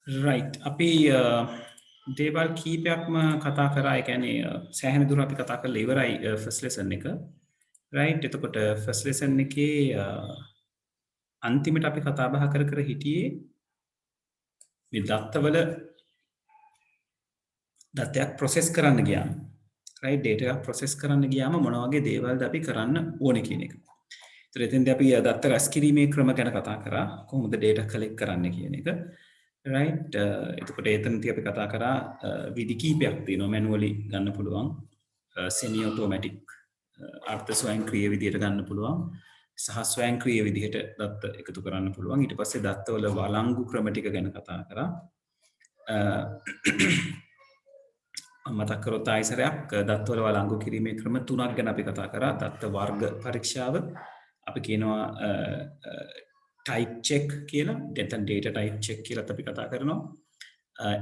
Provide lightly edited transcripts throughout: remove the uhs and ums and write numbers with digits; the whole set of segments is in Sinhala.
රයිට් අපි දේවල් කීපයක්ම කතා කරා ඒ කියන්නේ සෑහෙන දුර අපි කතා කරලා ඉවරයි ෆස්ට් ලෙසන් එක. රයිට් එතකොට ෆස්ට් ලෙසන් එකේ අන්තිමට අපි කතා බහ කර කර හිටියේ මේ දත්තවල දත්තයක් ප්‍රොසෙස් කරන්න ගියාම රයිට් ඩේටා එකක් ප්‍රොසෙස් කරන්න ගියාම මොන වගේ දේවල්ද අපි කරන්න ඕනේ කියන එක. ඒතර එතෙන්දී අපි දත්ත රැස් කිරීමේ ක්‍රම ගැන කතා කරා කොහොමද ඩේටා කලෙක්ට් කරන්න කියන එක. රයිට් එතකොට එතනදී අපි කතා කරා විදි කීපයක් තියෙනවා මැනුවලි ගන්න පුළුවන් සෙමි ඔටෝමැටික් අර්ථ ස්වයංක්‍රීය විදිහට ගන්න පුළුවන් සහ ස්වයංක්‍රීය විදිහට දත්ත එකතු කරන්න පුළුවන්. ඊට පස්සේ දත්තවල වළංගු ක්‍රම ටික ගැන කතා කරා. මතක් කරොත් ආයසරයක් දත්තවල වළංගු කිරීමේ ක්‍රම තුනක් ගැන අපි කතා කරා. දත්ත වර්ග පරීක්ෂාව අපි කියනවා type check කියලා, data type check කියලා අපි කතා කරනවා.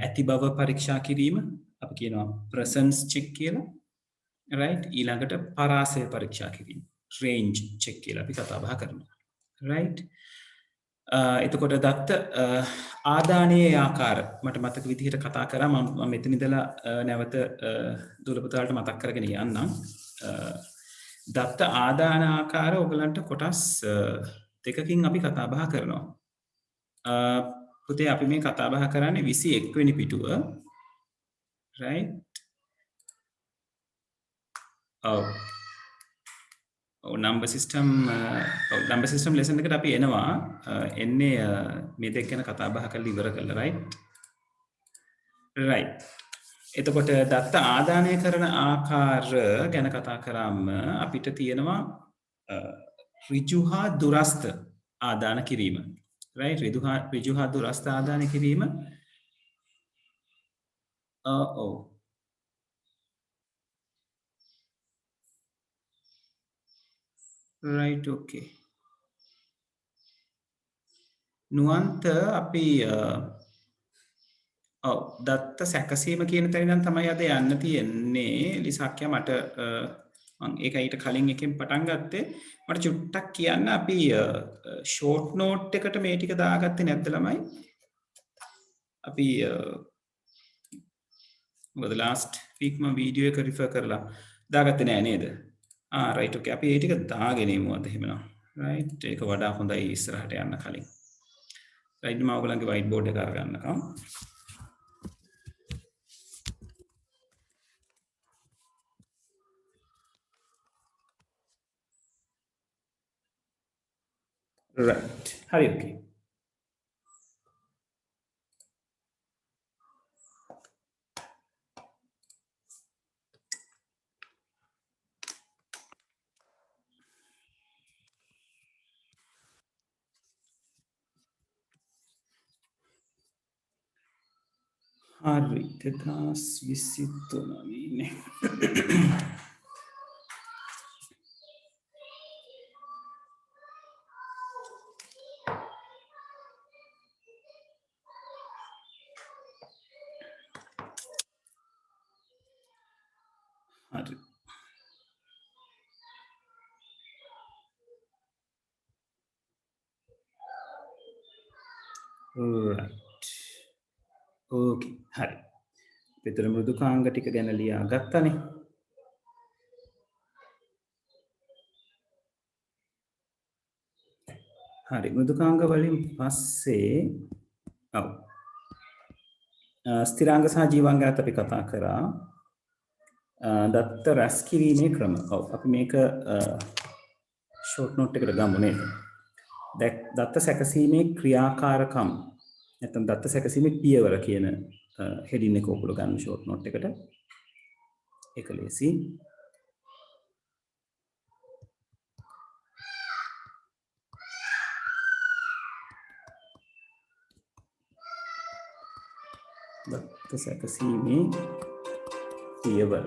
ඇති බව පරීක්ෂා කිරීම අපි කියනවා presence check කියලා. right ඊළඟට පරාසය පරීක්ෂා කිරීම range check කියලා අපි කතා බහ කරනවා. right එතකොට දත්ත ආදානයේ ආකාර මට මතක විදිහට කතා කරා මම මෙතන ඉඳලා නැවත දුලපතාලට මතක් කරගෙන යන්නම්. දත්ත ආදාන ආකාර ඔයගලන්ට කොටස් දෙකකින් අපි කතා බහ කරනවා. පුතේ අපි මේ කතා බහ කරන්නේ 21 වෙනි පිටුව. right නම්බර් සිස්ටම් ලෙසන් එකට අපි එනවා එන්නේ මේ දෙක ගැන කතා බහ කරලා ඉවර කරලා right එතකොට දත්ත ආදානය කරන ආකාර ගැන කතා කරාම අපිට තියෙනවා ඍජු හා දුරස්ත ආදාන කිරීම right ඍජු හා දුරස්ත ආදාන කිරීම right okay නුවන්ත අපි දත්ත සැකසීම කියන තැන ඉඳන් තමයි අද යන්න තියෙන්නේ ලිසක්යා මට මම ඒක ඊට කලින් එකෙන් පටන් ගත්තේ මට චුට්ටක් කියන්න අපි ෂෝට් නෝට් එකට මේ ටික දාගත්තේ නැද්ද ළමයි අපි මොකද ලාස්ට් වීක් මම වීඩියෝ එක රිෆර් කරලා දාගත්තේ නෑ නේද රයිට් ඕකේ අපි ඒ ටික දාගෙන ඉමු අද එහෙමනම් රයිට් ඒක වඩා හොඳයි ඉස්සරහට යන්න කලින් රයිට් මම ඔයගලන්ගේ වයිට් බෝඩ් එක අරගන්නකම් right හරි okay හරි 2023 නේ හරි right okay හරි විතර මෘදුකාංග ටික ගැන ලියා ගත්තනේ හරි මෘදුකාංග වලින් පස්සේ ස්ථිරාංග සහ ජීවාංග ගැන අපි කතා කරා දත්ත රැස් කිරීමේ ක්‍රම අපි මේක ෂෝට් නෝට් එකට ගමු නේද දත්ත සැකසීමේ ක්‍රියාකාරකම් නැත්නම් දත්ත සැකසීමේ පියවර කියන හෙඩින් එක ඔපුල ගන්න ෂෝට් නෝට් එකට ඒක ලේසි දත්ත සැකසීමේ පියවර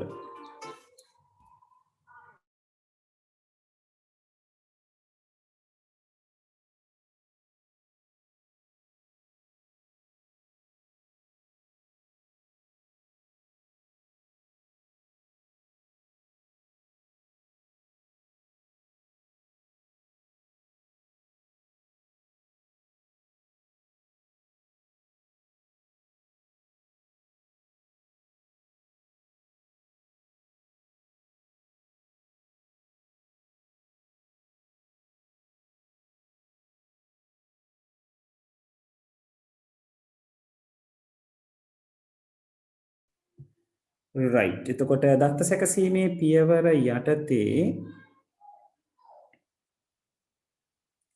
right. එතකොට දත්ත සැකසීමේ පියවර යටතේ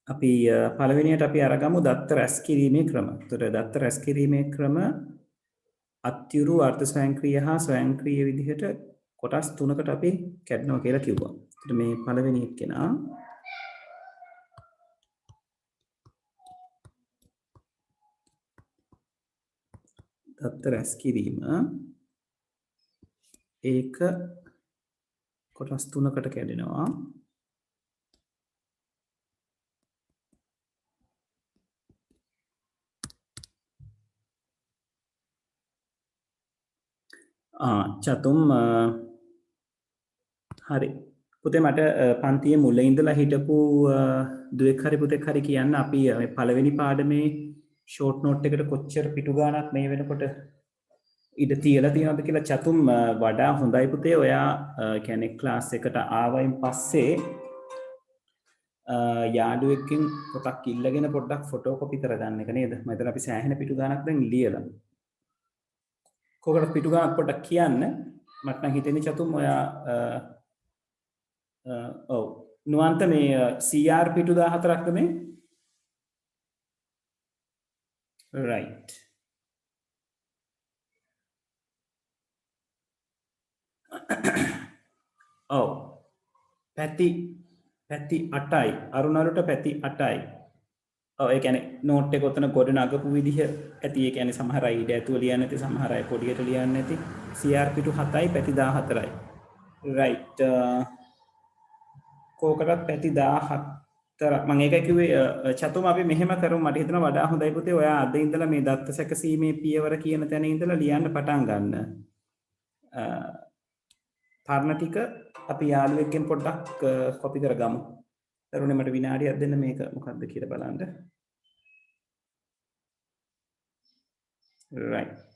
අපි පළවෙනියට අපි අරගමු දත්ත රැස් කිරීමේ ක්‍රම. එතකොට දත්ත රැස් කිරීමේ ක්‍රම අත්‍යුරු අර්ථ ස්වයංක්‍රීය හා ස්වයංක්‍රීය විදිහට කොටස් තුනකට අපි කැඩනවා කියලා කිව්වා. එතකොට මේ පළවෙනි එක්කෙනා දත්ත රැස් කිරීම ඒක කොටස් තුනකට කැඩෙනවා. චතුම් හරි පුතේ මට පන්තියේ මුල ඉඳලා හිටපු දුවෙක් හරි පුතෙක් හරි කියන්න අපි මේ පළවෙනි පාඩමේ ෂෝට් නෝට් එකට කොච්චර පිටු ගාණක් මේ වෙනකොට ඉඩ තියලා තියෙනවද කියලා චතුම් වඩා හොඳයි පුතේ ඔයා කියන්නේ ක්ලාස් එකට ආවයින් පස්සේ යාළුවෙක්ගෙන් පොතක් ඉල්ලගෙන පොඩ්ඩක් ෆොටෝකොපි කරගන්න එක නේද මම හිතන අපි සෑහෙන පිටු ගාණක් දැන් ලියලා කොකට පිටු ගාණක් පොඩ්ඩක් කියන්න මට නම් හිතෙන්නේ චතුම් ඔයා ඔව් නුවන්ත මේ CR පිටු 14ක්ද මේ right ඔව් පැති 8යි අරුණරුට පැති 8යි ඔව් ඒ කියන්නේ නෝට් එක උතන ගොඩ නගපු විදිහ ඇති ඒ කියන්නේ සමහර අය ඉඩ ඇතුව ලියන්නේ නැති සමහර අය පොඩියට ලියන්නේ නැති CR පිටු 7යි පැති 14යි right කෝකටත් පැති 14 මම ඒකයි කිව්වේ චතුම අපි මෙහෙම කරමු මට හිතෙනවා වඩා හොඳයි පුතේ ඔයා අද ඉඳලා මේ දත්ත සැකසීමේ පියවර කියන තැන ඉඳලා ලියන්න පටන් ගන්න පරණ ටික අපි යාළුවෙක්ගෙන් පොඩ්ඩක් කොපි කරගමු. දරුවනේ මට විනාඩියක් දෙන්න මේක මොකක්ද කියලා බලන්න. right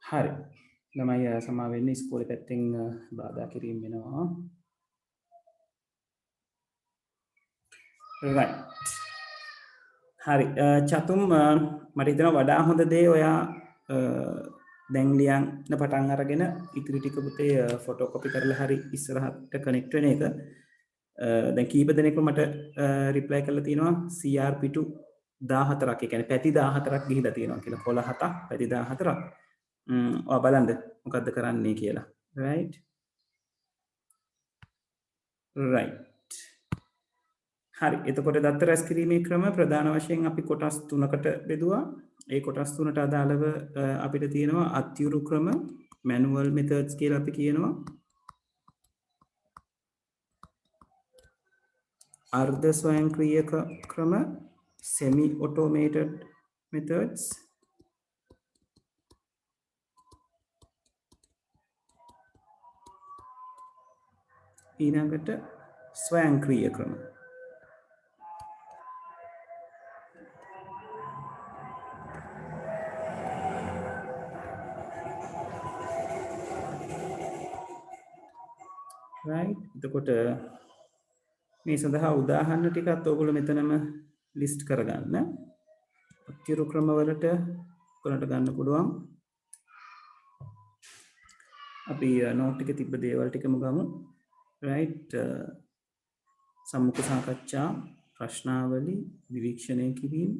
හරි ළමයි සමා වෙන්න ඉස්කෝලේ පැත්තෙන් බාධා කිරීම වෙනවා right හරි චතුම් මට හිතෙනවා වඩා හොඳ දේ ඔයා දැන් ලියන්න පටන් අරගෙන ඉතිරි ටික පුතේ ෆොටෝකොපි කරලා හරි ඉස්සරහට කනෙක්ට් වෙන එක දැන් කීප දෙනෙක්ම මට රිප්ලයි කරලා තියෙනවා CR පිටු 14ක් ඒ කියන්නේ පැති 14ක් ගිහිලා තියෙනවා කියලා 11ක් පැති 14ක් ඔයා බලන්න මොකද්ද කරන්නේ කියලා right හරි එතකොට දත්ත රැස් කිරීමේ ක්‍රම ප්‍රධාන වශයෙන් අපි කොටස් තුනකට බෙදුවා ඒ කොටස් තුනට අදාළව අපිට තියෙනවා අත්යුරු ක්‍රම manual methods කියලා අපි කියනවා අර්ධ ස්වයංක්‍රීය ක්‍රම semi automated methods ඊළඟට ස්වයංක්‍රීය ක්‍රම. right එතකොට මේ සඳහා උදාහරණ ටිකත් ඔයගොල්ලෝ මෙතනම ලිස්ට් කරගන්න. අත්‍යරු ක්‍රමවලට ඔයගොල්ලන්ට ගන්න පුළුවන්. අපි නෝට් එකේ තිබ්බ දේවල් ටිකම ගමු. right සම්මුඛ සාකච්ඡා, ප්‍රශ්නාවලි, නිරීක්ෂණය කිරීම,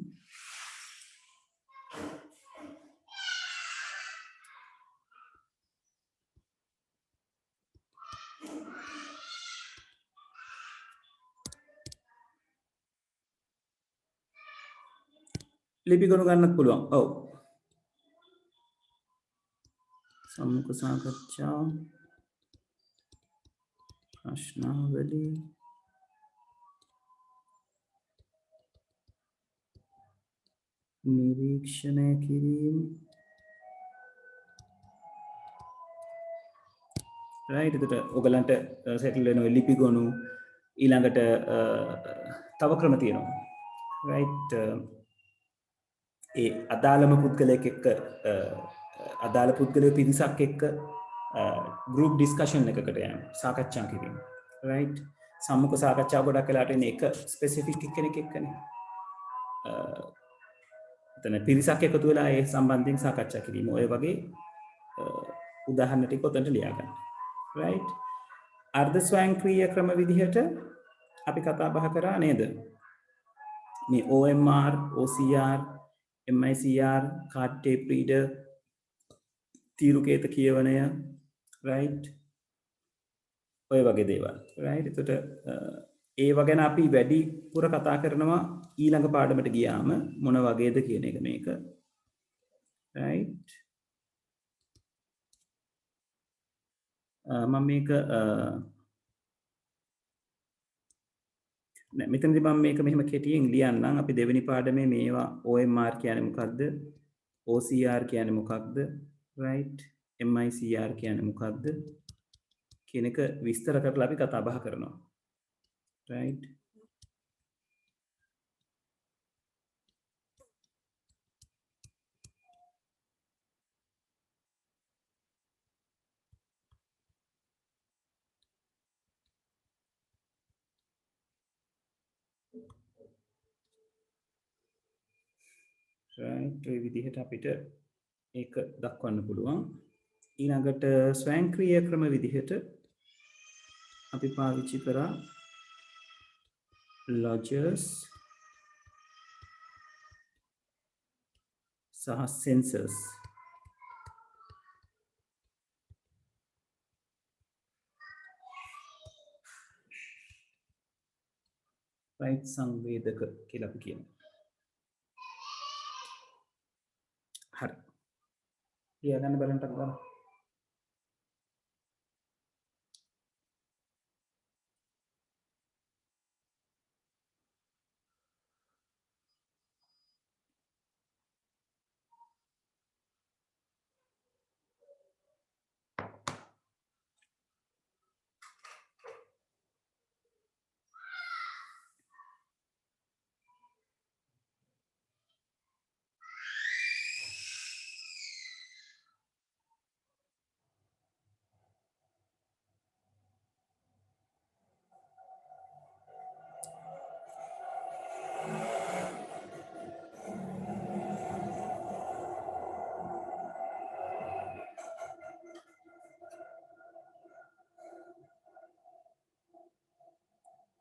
ලිපි ගොනු ගන්නත් පුළුවන්. ඔව්. සම්මුඛ සාකච්ඡා, ප්‍රශ්නාවලි, නිරීක්ෂණය කිරීම. right එතකොට ඔයගලන්ට සෙටල් වෙනවා ලිපි ගොනු. ඊළඟට තව ක්‍රම තියෙනවා. right ඒ අදාළම පුද්ගලයෙක් එක්ක අදාළ පුද්ගලයෙකු පිරිසක් එක්ක group discussion එකකට යන්න සාකච්ඡා කිරීම. right සම්මුඛ සාකච්ඡා ගොඩක් වෙලාට එන්නේ එක ස්පෙસિෆික් කෙනෙක් එක්කනේ. එතන පිරිසක් එකතු වෙලා ඒ සම්බන්ධයෙන් සාකච්ඡා කිරීම. ඔය වගේ උදාහරණ ටික ඔතනට ලියා ගන්න. right අර්ධ ස්වයංක්‍රීය ක්‍රම විදිහට අපි කතා බහ කරා නේද? මේ OMR, OCR, MICR, card tape reader, තීරුකේත කියවනය, right ඔය වගේ දේවල්. right එතකොට ඒව ගැන අපි වැඩි පුර කතා කරනවා ඊළඟ පාඩමට ගියාම මොන වගේද කියන එක මේක. right මම මේක මෙතනදී මම මේක මෙහෙම කෙටියෙන් ලියන්නම්. අපි දෙවෙනි පාඩමේ මේවා OMR කියන්නේ මොකක්ද? OCR කියන්නේ මොකක්ද? right MICR කියන්නේ මොකක්ද? කියන එක විස්තර කරලා අපි කතා බහ කරනවා. right right ඒ විදිහට අපිට ඒක දක්වන්න පුළුවන්. ඊළඟට ස්වයංක්‍රීය ක්‍රම විදිහට අපි පාවිච්චි කරා lodgers සහ sensors. right සංවේදක කියලා අපි කියනවා. හරි. ලියගන්න බලන්න ගන්න.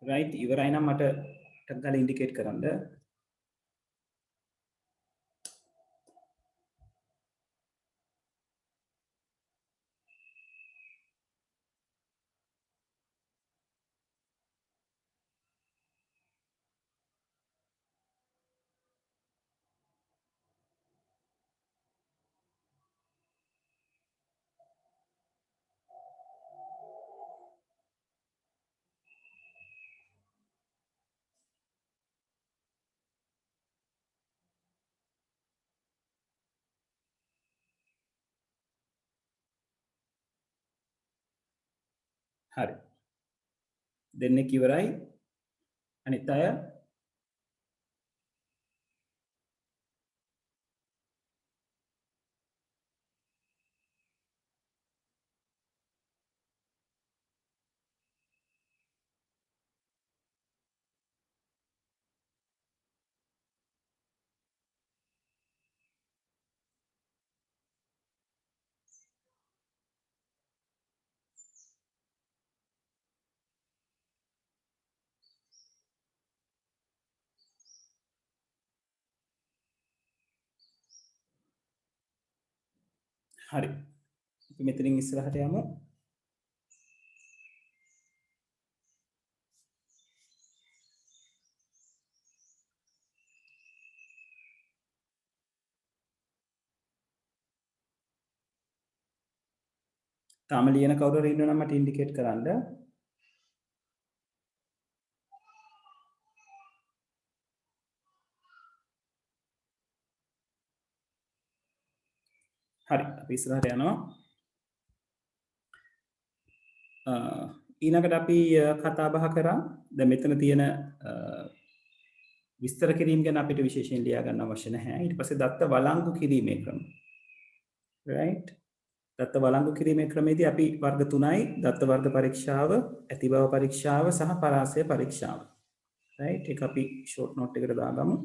right ඉවරයි නම් මට ටක් ගාලා ඉන්ඩිකේට් කරන්න. හරි. දෙන්නෙක් ඉවරයි. අනිත් අය හරි. අපි මෙතනින් ඉස්සරහට යමු. තාම ලියන කවුරු හරි ඉන්නවනම් මට ඉන්ඩිකේට් කරන්න. හරි. අපි ඉස්සරහට යනවා. ඊළඟට අපි කතා බහ කරා. දැන් මෙතන තියෙන විස්තර කිරීම ගැන අපිට විශේෂයෙන් ලියා ගන්න අවශ්‍ය නැහැ. ඊට පස්සේ දත්ත වළංගු කිරීමේ ක්‍රම. right? දත්ත වළංගු කිරීමේ ක්‍රමයේදී අපි වර්ග 3යි දත්ත වර්ග පරීක්ෂාව, ඇති බව පරීක්ෂාව සහ පරාසය පරීක්ෂාව. right? ඒක අපි ෂෝට් නෝට් එකට දාගමු.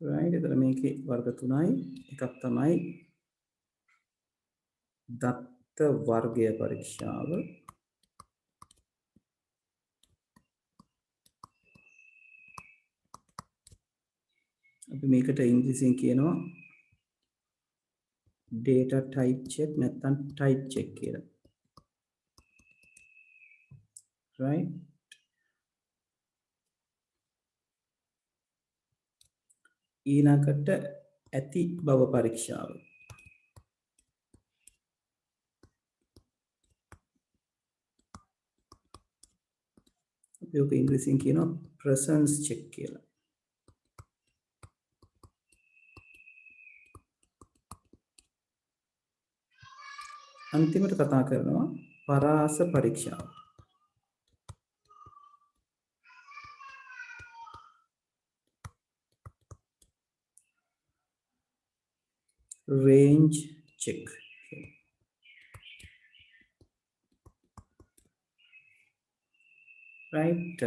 right? එතන මේකේ වර්ග 3යි එකක් තමයි දත්ත වර්ගය පරීක්ෂාව. අපි මේකට ඉංග්‍රීසියෙන් කියනවා data type check නැත්නම් type check කියලා. right? ඊළඟට ඇති බව පරීක්ෂාව. අපි ඔක ඉංග්‍රීසියෙන් කියනවා presence check කියලා. අන්තිමට කතා කරනවා පරාස පරීක්ෂාව. range check. right?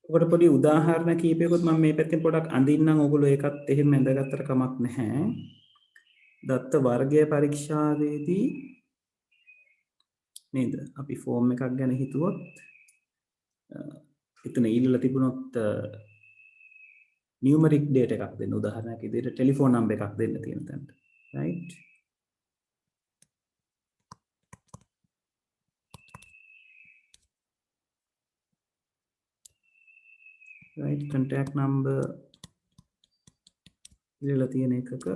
ඔකට පොඩි උදාහරණ කීපයකට මම මේ පැත්තෙන් පොඩක් අඳින්නම්. ඔයගොල්ලෝ ඒකත් එහෙම ඇඳගත්තට කමක් නැහැ. දත්ත වර්ගය පරීක්ෂාවේදී නේද? අපි ෆෝම් එකක් ගැන හිතුවොත් එතන ඊළඟ තිබුණොත් numeric data එකක් දෙන්න. උදාහරණයක් විදිහට ටෙලිෆෝන් නම්බර් එකක් දෙන්න තියෙන තැනට. right? right? contact number ඉරලා තියෙන එකක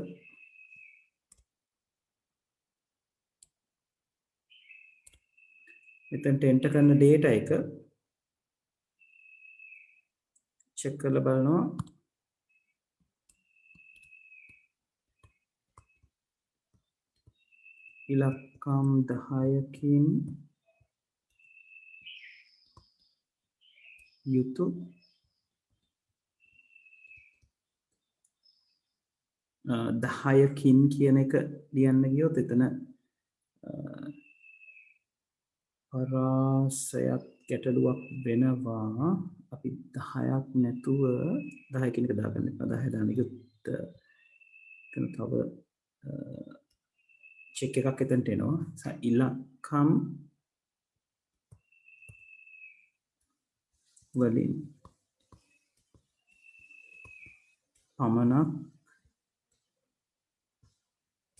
මෙතනට enter කරන data එක check කරලා බලනවා. ඉලක්කම් 10කින් යුතු 10කින් කියන එක ලියන්න ගියොත් එතන පරාසයක් ගැටලුවක් වෙනවා. අපි 10ක් නැතුව 10 කියන එක දාගන්න එපා. 10 දාන්න ගියොත් එතන තව චෙක් එකක් එතනට එනවා. ඉලක්කම් වලින් පමණක්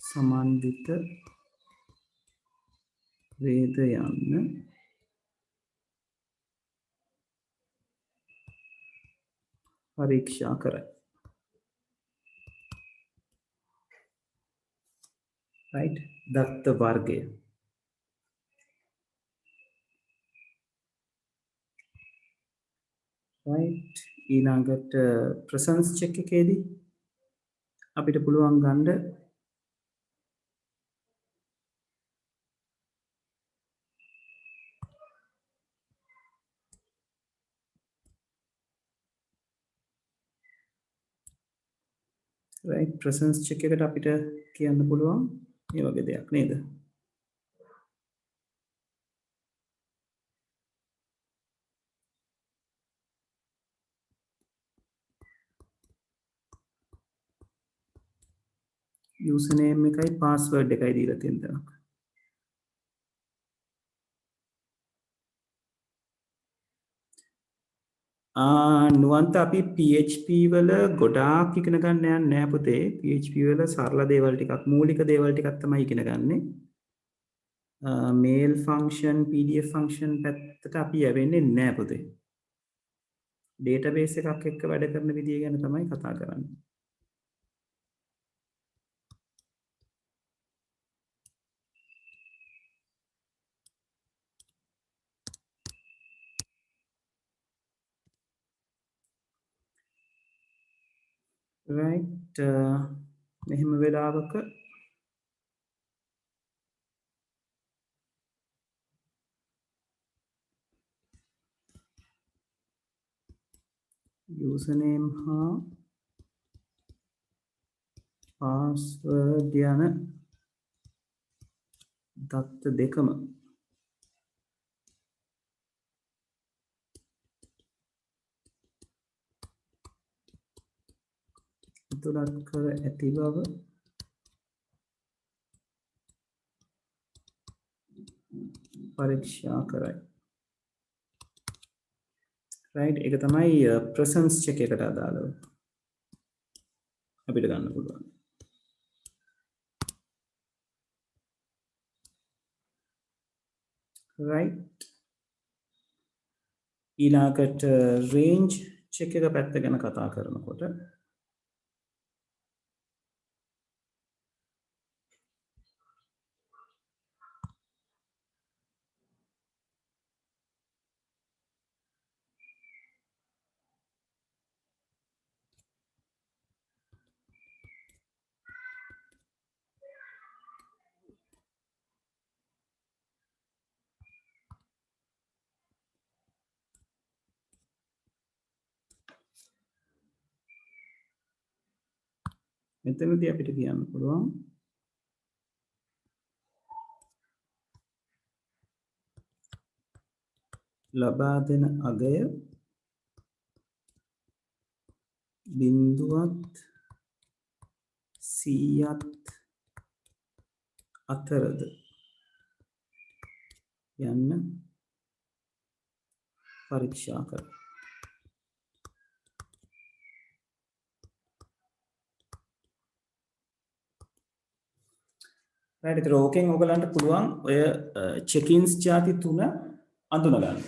සමන්විත වේද යන්න පරීක්ෂා කරයි. right? දත්ත වර්ගය. right? ඊළඟට ප්‍රසන්ස් චෙක් එකේදී අපිට පුළුවන් ගන්න right? ප්‍රසන්ස් චෙක් එකට අපිට කියන්න පුළුවන් මේ වගේ දෙයක් නේද? username එකයි password එකයි දීලා තියෙන තැනක්. නුවන්ත අපි PHP වල ගොඩාක් ඉගෙන ගන්න යන්නේ නැහැ පුතේ. PHP වල සරල දේවල් ටිකක් මූලික දේවල් ටිකක් තමයි ඉගෙන ගන්නෙ. mail function pdf function පැත්තට අපි යවෙන්නේ නැහැ පුතේ. database එකක් එක්ක වැඩ කරන විදිය ගැන තමයි කතා කරන්නේ. right? මෙහෙම වෙලාවක username හා password යන දත්ත දෙකම ඇතුළත් කර ඇති බව පරීක්ෂා කරයි. right? ඒක තමයි presence check එකට අදාළව අපිට ගන්න පුළුවන්. right? ඊළඟට range check එක පැත්ත ගැන කතා කරනකොට මෙතනදී අපිට කියන්න පුළුවන් ලබා දෙන අගය බිඳුවත් 100ත් අතරද යන්න පරීක්ෂා කරයි. right? ඒතර ඕකෙන් ඔයගලන්ට පුළුවන් ඔය check-ins ಜಾති තුන අඳුන ගන්න.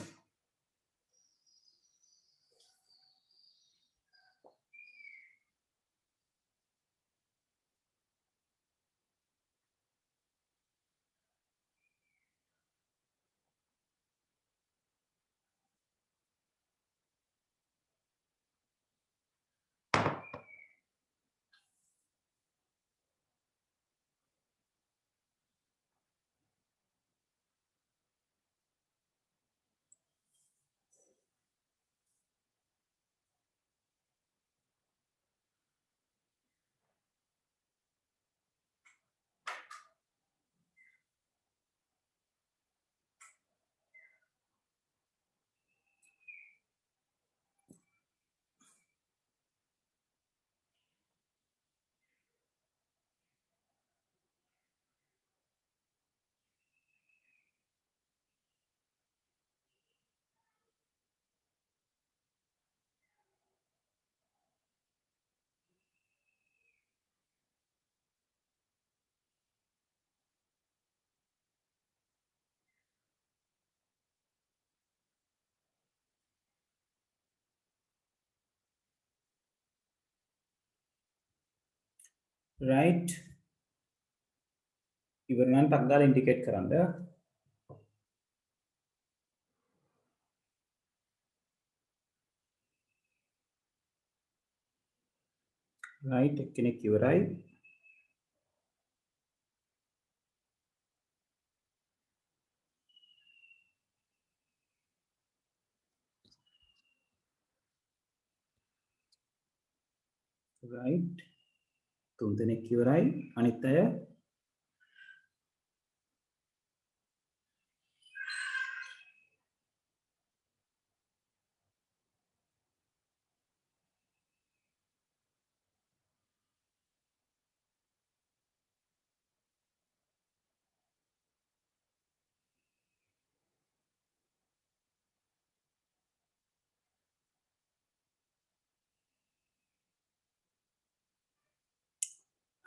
right? ඉවර නම් ටක් ගාලා ඉන්ඩිකේට් කරන්න. right එක්කෙනෙක් ඉවරයි. right තුන් දෙනෙක් ඉවරයි. අනිත් අය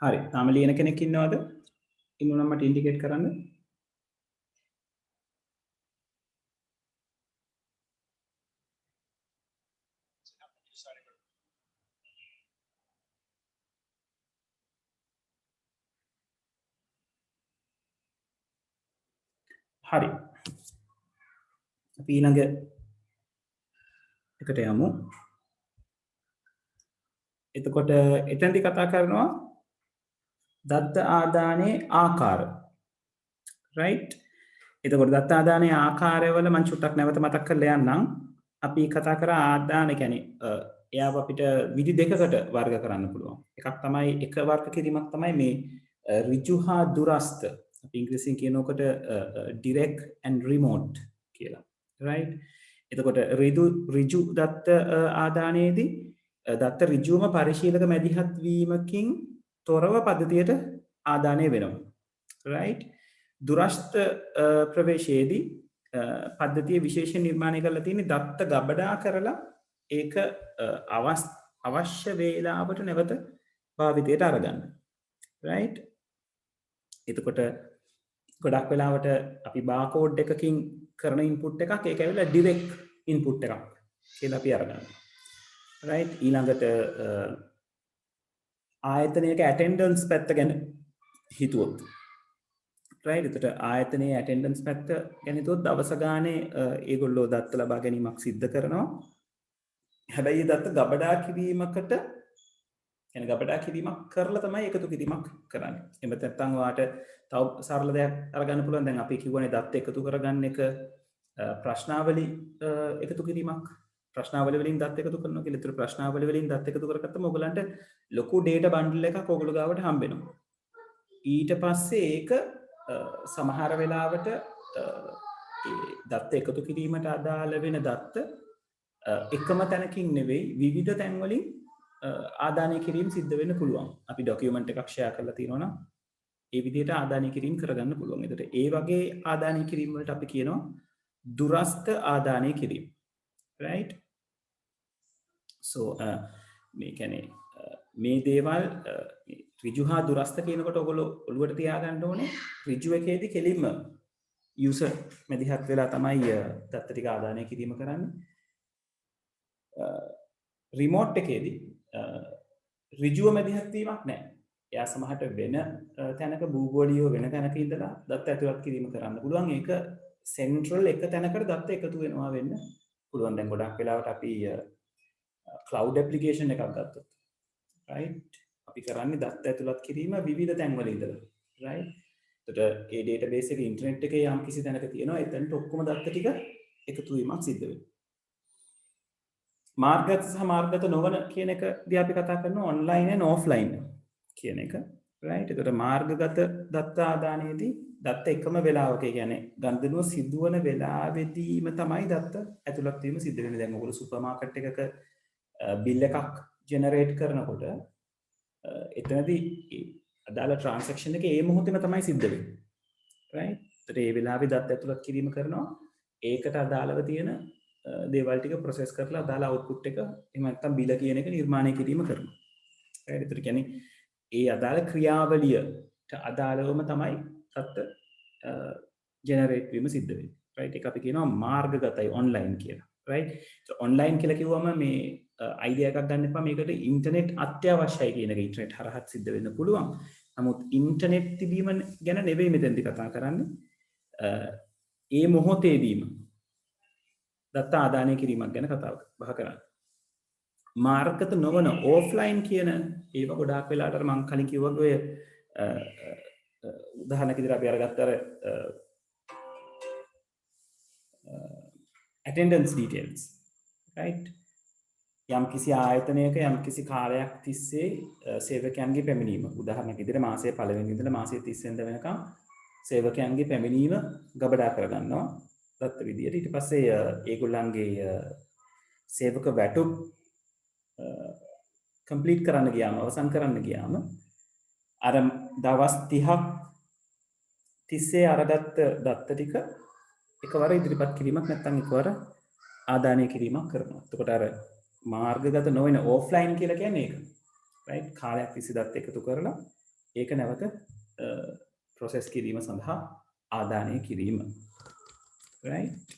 හරි. තාම ලියන කෙනෙක් ඉන්නවද? ඉන්නවනම් මට ඉන්ඩිකේට් කරන්න. හරි. අපි ඊළඟ එකට යමු. එතකොට එතනදි කතා කරනවා දත්ත ආදානයේ ආකාර. right? එතකොට දත්ත ආදානයේ ආකාරවල මම චුට්ටක් නැවත මතක් කරලා යන්නම්. අපි කතා කරා ආදාන කියන්නේ එයාව අපිට විදි දෙකකට වර්ග කරන්න පුළුවන්. එකක් තමයි එක වර්ග කිරීමක් තමයි මේ ඍජු හා දුරස්ත. අපි ඉංග්‍රීසියෙන් කියනකොට direct and remote කියලා. right? එතකොට ඍජු දත්ත ආදානයේදී දත්ත ඍජුවම පරිශීලක මැදිහත් වීමකින් තොරව පද්ධතියට ආදානය වෙනවා. right? දුරස්ත ප්‍රවේශයේදී පද්ධතිය විශේෂ නිර්මාණය කරලා තියෙන්නේ දත්ත ගබඩා කරලා ඒක අවශ්‍ය වේලාවට නැවත භාවිතයට අරගන්න. right? එතකොට ගොඩක් වෙලාවට අපි බාකෝඩ් එකකින් කරන ඉන්පුට් එකක් ඒක ඇවිල්ලා ඩිරෙක්ට් ඉන්පුට් එකක් කියලා අපි අරගන්නවා. right? ඊළඟට ආයතනයක ඇටෙන්ඩන්ස් පැත්ත ගැන හිතුවොත් right? එතකොට ආයතනයේ ඇටෙන්ඩන්ස් පැත්ත ගැන හිතුවොත් දවස ගානේ ඒගොල්ලෝ දත්ත ලබා ගැනීමක් සිද්ධ කරනවා. හැබැයි දත්ත ගබඩා කිරීමකට يعني ගබඩා කිරීමක් කරලා තමයි එකතු කිරීමක් කරන්නේ. එහෙම නැත්නම් ඔයාට තව සරල දෙයක් අරගන්න පුළුවන්. දැන් අපි කියවනේ දත්ත එකතු කරගන්න එක ප්‍රශ්නාවලි එකතු කිරීමක්. ප්‍රශ්නාවලි වලින් දත්ත එකතු කරනවා කියලා. ඒතර ප්‍රශ්නාවලි වලින් දත්ත එකතු කරගත්තම ඔයගලන්ට ලොකු data bundle එකක් ඔයගොල්ලෝ ගාවට හම්බ වෙනවා. ඊට පස්සේ ඒක සමහර වෙලාවට දත්ත එකතු කිරීමට අදාළ වෙන දත්ත එකම තැනකින් නෙවෙයි විවිධ තැන්වලින් ආදානය කිරීම සිද්ධ වෙන්න පුළුවන්. අපි ඩොකියුමන්ට් එකක් ෂෙයා කරලා තියෙනවා නම් ඒ විදිහට ආදානය කිරීම කරගන්න පුළුවන්. ඒකට ඒ වගේ ආදානය කිරීම වලට අපි කියනවා දුරස්ත ආදානය කිරීම. right? so මේ කියන්නේ මේ දේවල් ඍජු හා දුරස්ත කියනකොට ඔයගොල්ලෝ ඔළුවට තියාගන්න ඕනේ ඍජු එකේදී කෙලින්ම යූසර් මැදිහත් වෙලා තමයි දත්ත ටික ආදානය කිරීම කරන්නේ. රිමෝට් එකේදී ඍජුව මැදිහත් වීමක් නැහැ. එයා සමහරට වෙන තැනක භූගෝලීය වෙන තැනක ඉඳලා දත්ත ඇතුළත් කිරීම කරන්න පුළුවන්. ඒක සෙන්ට්‍රල් එක තැනකට දත්ත එකතු වෙනවා වෙන්න පුළුවන්. දැන් ගොඩක් වෙලාවට අපි ක්ලවුඩ් ඇප්ලිකේෂන් එකක් ගත්තොත් right? අපි කරන්නේ දත්ත ඇතුළත් කිරීම විවිධ තැන්වල ඉඳලා right? එතකොට ඒ ඩේටාබේස් එකේ ඉන්ටර්නෙට් එකේ යම් කිසි තැනක තියෙනවා එතනට ඔක්කොම දත්ත ටික එකතු වීමක් සිද්ධ වෙනවා. මාර්ගගත සහ මාර්ගගත නොවන කියන එක දී අපි කතා කරනවා ඔන්ලයින් and ඔෆ්ලයින් කියන එක right? එතකොට මාර්ගගත දත්ත ආදානයේදී දත්ත එකම වෙලාවක කියන්නේ ගනුදෙනුව සිදුවන වෙලාවෙදීම තමයි දත්ත ඇතුළත් වීම සිද්ධ වෙන්නේ. දැන් ඔයගොල්ලෝ සුපර් මාකට් එකක බිල් එකක් ජෙනරේට් කරනකොට එතනදී අදාළ ට්‍රාන්සැක්ෂන් එක ඒ මොහොතේම තමයි සිද්ධ වෙන්නේ. right? ඒතර ඒ වෙලාවේ දත්ත ඇතුළත් කිරීම කරනවා ඒකට අදාළව තියෙන දේවල් ටික ප්‍රොසෙස් කරලා අදාළ අවුට්පුට් එක එහෙම නැත්නම් බිල කියන එක නිර්මාණය කිරීම කරනවා. right? ඒතර කියන්නේ ඒ අදාළ ක්‍රියාවලියට අදාළවම තමයි දත්ත ජෙනරේට් වීම සිද්ධ වෙන්නේ. right? ඒක අපි කියනවා මාර්ගගතයි ඔන්ලයින් කියලා. right? so ඔන්ලයින් කියලා කිව්වම මේ අයිඩියා එකක් ගන්න එපා මේකට ඉන්ටර්නෙට් අත්‍යවශ්‍යයි කියන එක. ඉන්ටර්නෙට් හරහා සිද්ධ වෙන්න පුළුවන්. නමුත් ඉන්ටර්නෙට් තිබීම ගැන නෙවෙයි මෙතෙන්දි කතා කරන්නේ. ඒ මොහොතේදීම දත්ත ආදානය කිරීමක් ගැන කතා බහ කරන්නේ. මාර්ගගත නොවන ඕෆ්ලයින් කියන ඒවා ගොඩාක් වෙලාවට මම කලින් කිව්වා ඔය උදාහරණයක් විදිහට අපි අරගත්ත අර attendance details, right? යම් කිසි ආයතනයක යම් කිසි කාලයක් තිස්සේ සේවකයන්ගේ පැමිණීම උදාහරණයක් විදිහට මාසයේ පළවෙනි ඉඳලා මාසයේ 30 වෙනිදා වෙනකම් සේවකයන්ගේ පැමිණීම ගබඩා කරගන්නවා දත්ත විදියට. ඊට පස්සේ ඒගොල්ලන්ගේ සේවක වැටුප් කම්ප්ලීට් කරන්න ගියාම අවසන් කරන්න ගියාම අර දවස් 30ක් තිස්සේ අරගත්ත දත්ත ටික එකවර ඉදිරිපත් කිරීමක් නැත්නම් එකවර ආදානය කිරීමක් කරනවා. එතකොට අර මාර්ගගත නොවන ඕෆ්ලයින් කියලා කියන්නේ ඒක. රයිට්? කාලයක් තිස්සේ දත්ත එකතු කරලා ඒක නැවත ප්‍රොසෙස් කිරීම සඳහා ආදානය කිරීම. රයිට්?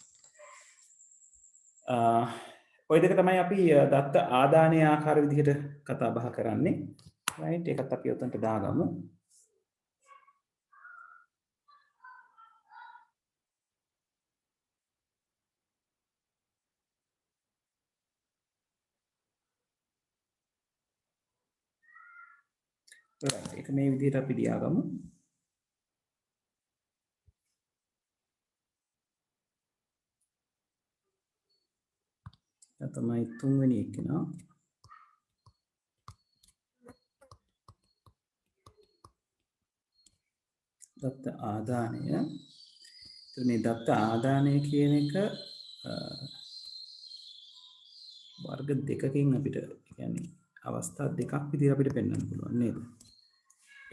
ඔය දෙක තමයි අපි දත්ත ආදානය ආකාර විදිහට කතා බහ කරන්නේ. රයිට්? ඒකත් අපි උතන්ට දාගමු. ඒක මේ විදිහට අපි ලියාගමු. තමයි තුන්වෙනි එකේනා දත්ත ආදානය. මේ දත්ත ආදානය කියන එක වර්ග දෙකකින් අපිට කියන්නේ අවස්ථා දෙකක් විදිහට අපිට පෙන්වන්න පුළුවන් නේද?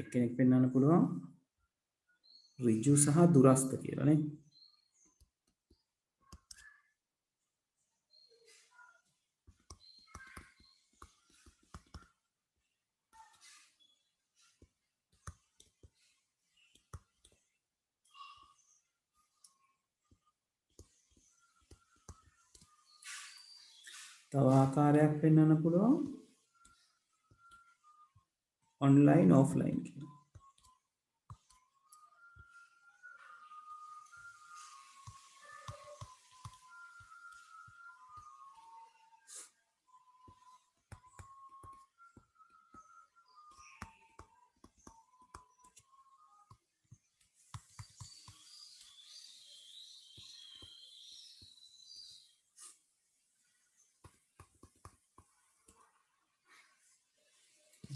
එක්කෙනෙක් පෙන්වන්න පුළුවන් ඍජු සහ දුරස්ත කියලා නේ. තව ආකාරයක් පෙන්වන්න පුළුවන් ඔන්ලයින් ඔෆ්ලයින් කියලා.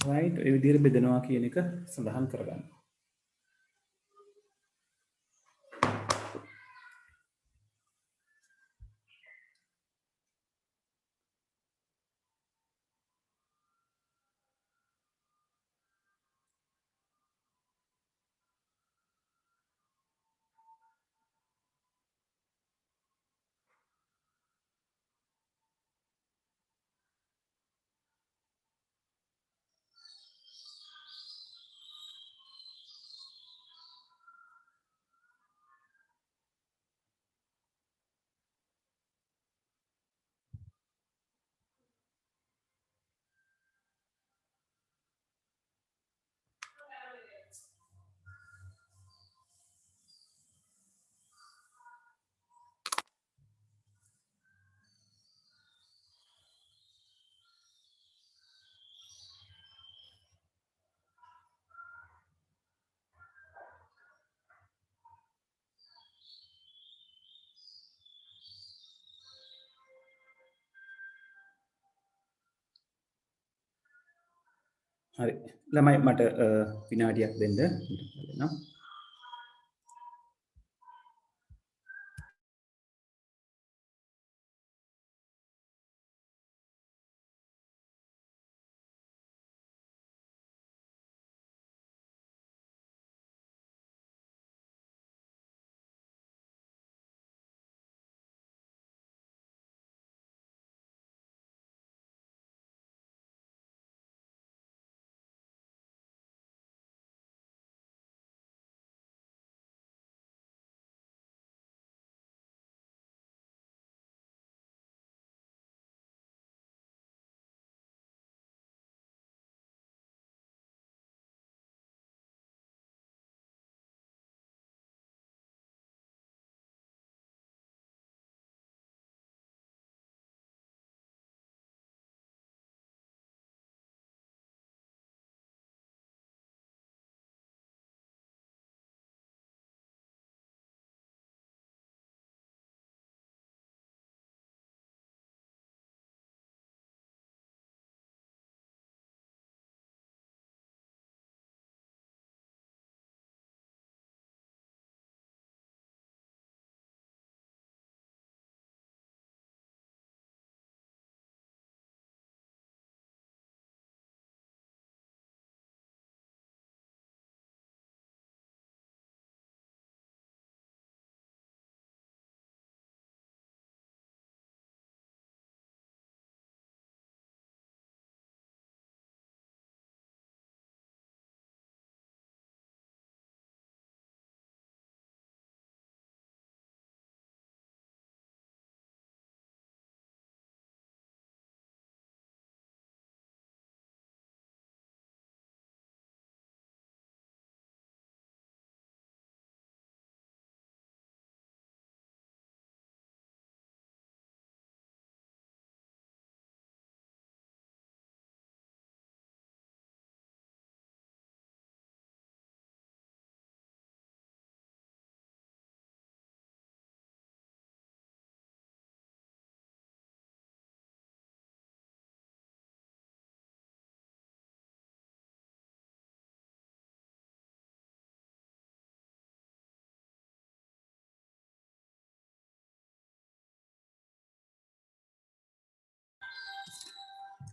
right? ඒ විදිහට බෙදනවා කියන එක සඳහන් කරගන්න. හරි. ළමයි මට විනාඩියක් දෙන්න.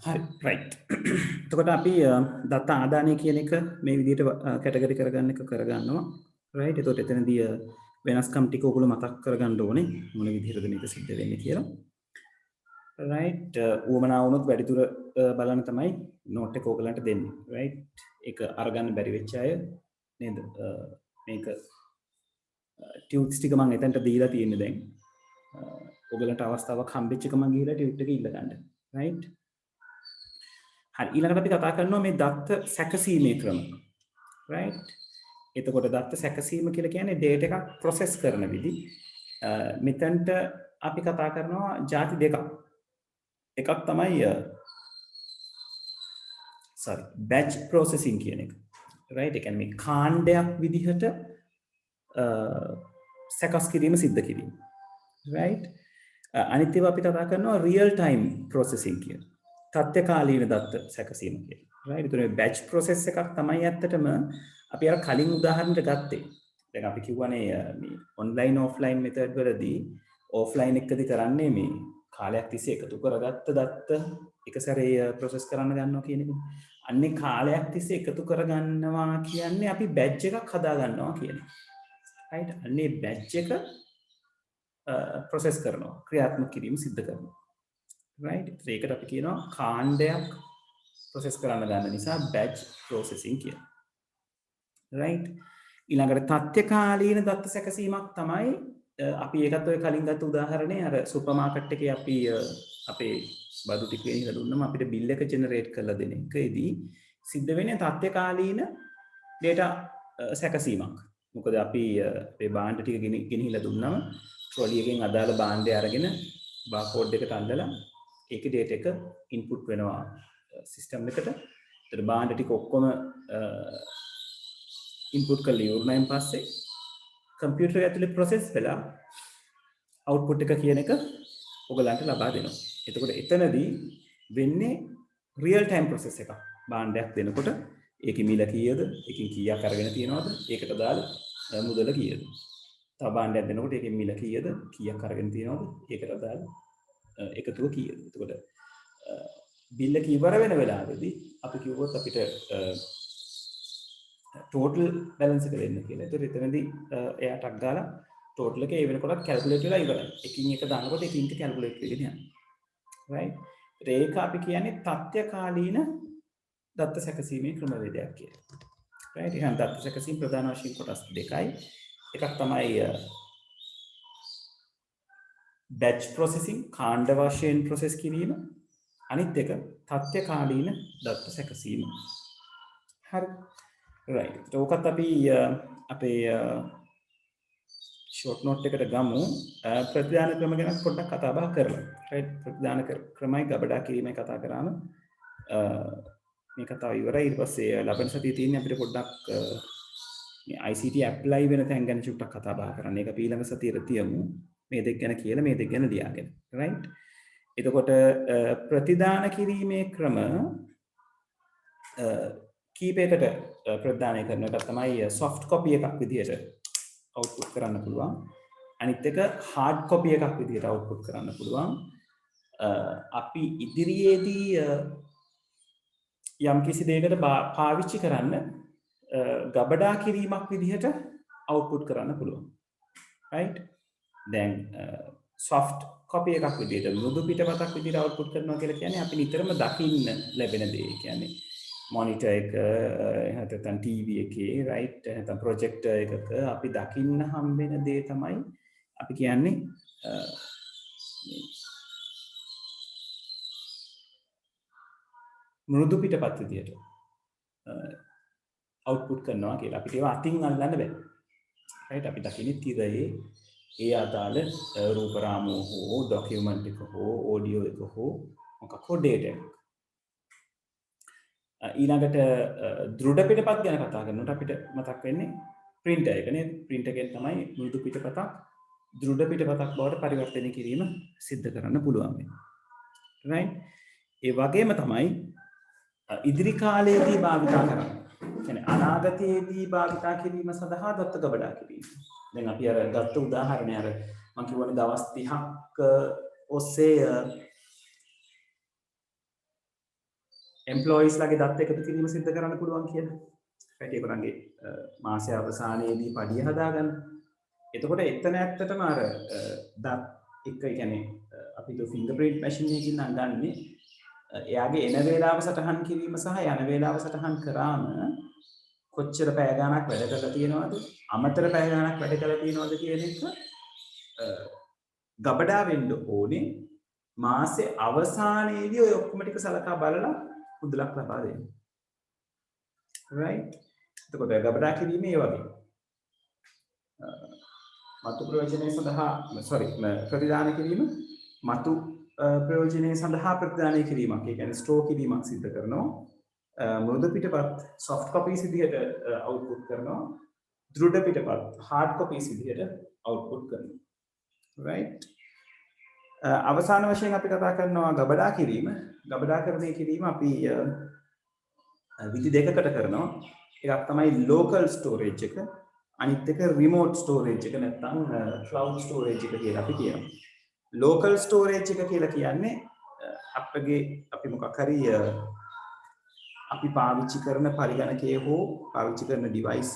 හරි රයිට්. එතකොට අපි දත්ත ආදානය කියන එක මේ විදිහට කැටගරි කරගන්න එක කරගන්නවා. රයිට්. එතකොට එතනදී වෙනස්කම් ටික ඔයගොල්ලෝ මතක් කරගන්න ඕනේ මොන විදිහටද මේක සිද්ධ වෙන්නේ කියලා. රයිට්. උවමනා වුණොත් වැඩිදුර බලන්න තමයි නෝට් එක ඔයගලන්ට දෙන්නේ. රයිට්. ඒක අරගන්න බැරි වෙච්ච අය නේද? මේක ටියුට්ස් ටික මම එතනට දීලා තියෙන්නේ දැන්. ඔයගලන්ට අවස්ථාවක් හම්බෙච්ච එක මම ගිහලා ටියුට් එක ඉල්ල ගන්න. රයිට්. හරි ඊළඟට අපි කතා කරනවා මේ දත්ත සැකසීමේ ක්‍රම. රයිට්. එතකොට දත්ත සැකසීම කියලා කියන්නේ ඩේටා එකක් ප්‍රොසෙස් කරන විදි. මෙතනට අපි කතා කරනවා ಜಾති දෙකක්. එකක් තමයි batch processing කියන එක. right? ඒ කියන්නේ මේ කාණ්ඩයක් විදිහට සකස් කිරීම සිද්ධ කිරීම. right? අනිත් ඒවා අපි කතා කරනවා real time processing කියන. තත්ත්වකාලීන දත්ත සැකසීම කියන. right? ඒතර මේ batch process එකක් තමයි ඇත්තටම අපි අර කලින් උදාහරණයට ගත්තේ. දැන් අපි කියවනේ මේ online offline method වලදී offline එකදී කරන්නේ මේ කාලයක් තිස්සේ එකතු කරගත්ත දත්ත එක සැරේ ප්‍රොසෙස් කරන්න ගන්නවා කියන එක. අන්නේ කාලයක් තිස්සේ එකතු කරගන්නවා කියන්නේ අපි බැච් එකක් හදා ගන්නවා කියන්නේ. right? අන්නේ බැච් එක ප්‍රොසෙස් කරනවා. ක්‍රියාත්මක කිරීම සිද්ධ කරනවා. right? ඒකට අපි කියනවා කාණ්ඩයක් ප්‍රොසෙස් කරන්න ගන්න නිසා බැච් ප්‍රොසෙසින් කියනවා. right? ඊළඟට තත්ත්වකාලීන දත්ත සැකසීමක් තමයි අපි ඒකත් ඔය කලින් ගත්ත උදාහරණේ අර සුපර් මාකට් එකේ අපි අපේ බඩු ටික ගෙනහිලා දුන්නම අපිට බිල් එක ජෙනරේට් කරලා දෙන එකේදී සිද්ධ වෙන්නේ තත්ත්වකාලීන data සැකසීමක්. මොකද අපි අපේ භාණ්ඩ ටික ගෙනහිලා දුන්නම ට්‍රොලි එකෙන් අදාළ භාණ්ඩය අරගෙන බාර්කෝඩ් එකට අල්ලලා ඒකේ data එක ඉන්පුට් වෙනවා සිස්ටම් එකට. ඒතර භාණ්ඩ ටික ඔක්කොම ඉන්පුට් කරලා ඉවරනයින් පස්සේ කම්පියුටර් ඇතුලේ ප්‍රොසෙස් වෙලා අවුට්පුට් එක කියන එක ඔයගලන්ට ලබා දෙනවා. එතකොට එතනදී වෙන්නේ රියල් ටයිම් ප්‍රොසෙස් එකක්. භාණ්ඩයක් දෙනකොට ඒකේ මිල කීයද? ඒකෙන් කීයක් අරගෙන තියනවද? ඒකට දාල මුදල කීයද? තව භාණ්ඩයක් දෙනකොට ඒකෙන් මිල කීයද? කීයක් අරගෙන තියනවද? ඒකට දාල එකතුව කීයද? එතකොට බිල් එක ඉවර වෙන වෙලාවේදී අපි කිව්වොත් අපිට total balance එක දෙන්න කියලා. ඒතර එතනදී එයා ටක් ගාලා total එක ඒ වෙනකොට calculate වෙලා ඉවරයි. එකින් එක දානකොට එකින් එක calculate වෙගෙන යනවා. right? ඒක අපි කියන්නේ තත්ත්වකාලීන දත්ත සැකසීමේ ක්‍රමවේදයක් කියලා. right? එහෙනම් දත්ත සැකසීම ප්‍රධාන වශයෙන් කොටස් දෙකයි. එකක් තමයි batch processing කාණ්ඩ වශයෙන් process කිරීම. අනිත් එක තත්ත්වකාලීන දත්ත සැකසීම. හරි. right. ඒකත් අපි අපේ ෂෝට් නෝට් එකට ගමු. ප්‍රතිදාන ක්‍රම ගැන පොඩ්ඩක් කතා බහ කරලා. right. ප්‍රතිදාන ක්‍රමයි ගබඩා කිරීමයි කතා කරාම මේ කතාව ඉවරයි. ඊට පස්සේ ලබන සතියේ තියෙන්නේ අපිට පොඩ්ඩක් මේ ICT apply වෙන තැන් ගැන චුට්ටක් කතා බහ කරන්න. ඒක අපි ඊළඟ සතියේ තියමු. මේ දෙක ගැන කියලා මේ දෙක ගැන ලියාගෙන. right. එතකොට ප්‍රතිදාන කිරීමේ ක්‍රම කීපයකට ප්‍රදානය කරන එක තමයි soft copy එකක් විදිහට output කරන්න පුළුවන්. අනිත් එක hard copy එකක් විදිහට output කරන්න පුළුවන්. අපි ඉදිරියේදී යම් කිසි දෙයකට පාවිච්චි කරන්න ගබඩා කිරීමක් විදිහට output කරන්න පුළුවන්. right? දැන් soft copy එකක් විදිහට මෘදු පිටපතක් විදිහට output කරනවා කියලා කියන්නේ අපි නිතරම දකින්න ලැබෙන දේ. කියන්නේ monitor එක නැත්නම් TV එකේ right නැත්නම් projector එකක අපි දකින්න හම්බෙන දේ තමයි අපි කියන්නේ මෘදු පිටපත් විදියට output කරනවා කියලා. අපිට ඒවා අතින් අල්ලන්න බෑ. right අපි දකින්නේ තිරයේ ඒ අදාළ රූප රාමුව හෝ document එක හෝ audio එක හෝ මොකක් හෝ data එක. ඊළඟට දෘඩ පිටපත් ගැන කතා කරනකොට අපිට මතක් වෙන්නේ printer එක නේද? printer එකෙන් තමයි මෘදු පිටපතක් දෘඩ පිටපතක් බවට පරිවර්තනය කිරීම සිද්ධ කරන්න පුළුවන් වෙන්නේ. right? ඒ වගේම තමයි ඉදිරි කාලයේදී භාවිතා කරන්නේ. කියන්නේ අනාගතයේදී භාවිතා කිරීම සඳහා දත්ත ගබඩා කිරීම. දැන් අපි අර ගත්ත උදාහරණය අර මම කියවනේ දවස් 30ක් ඔස්සේ එම්ප්ලොයිස් ලගේ දත් එකතු කිරීම සිද්ධ කරන්න පුළුවන් කියලා. රයිට් ඒගොල්ලන්ගේ මාසය අවසානයේදී පඩිය හදාගන්න. එතකොට එතන ඇත්තටම අර දත් එක කියන්නේ අපි તો ෆින්ගර්ප්‍රින්ට් මැෂින් එකකින් නම් ගන්නේ එයාගේ එන වේලාව සටහන් කිරීම සහ යන වේලාව සටහන් කරාම කොච්චර පැය ගණක් වැඩ කරලා තියෙනවද අමතර පැය ගණක් වැඩ කරලා තියෙනවද කියන එක ගබඩා වෙන්න ඕනේ මාසේ අවසානයේදී ඔය ඔක්කොම ටික සලකා බලලා මුදලක් ලබා දෙන්න. right එතකොට ගබඩා කිරීම ඒ වගේ මතු ප්‍රයෝජනය සඳහා ප්‍රතිදාන කිරීම මතු ප්‍රයෝජනය සඳහා ප්‍රතිදානය කිරීමක්. ඒ කියන්නේ ස්ටෝර් කිරීමක් සිදු කරනවා. මෘදු පිටපත් soft copies විදිහට output කරනවා. දෘඩ පිටපත් hard copies විදිහට output කරනවා. right අවසාන වශයෙන් අපි කතා කරනවා ගබඩා කිරීම. ගබඩාකරණය කිරීම අපි විදි දෙකකට කරනවා. එකක් තමයි local storage එක. අනිත් එක remote storage එක නැත්නම් cloud storage එක කියලා අපි කියනවා. local storage එක කියලා කියන්නේ අපි මොකක් හරි අපි පාවිච්චි කරන පරිගණකයේ හෝ පාවිච්චි කරන device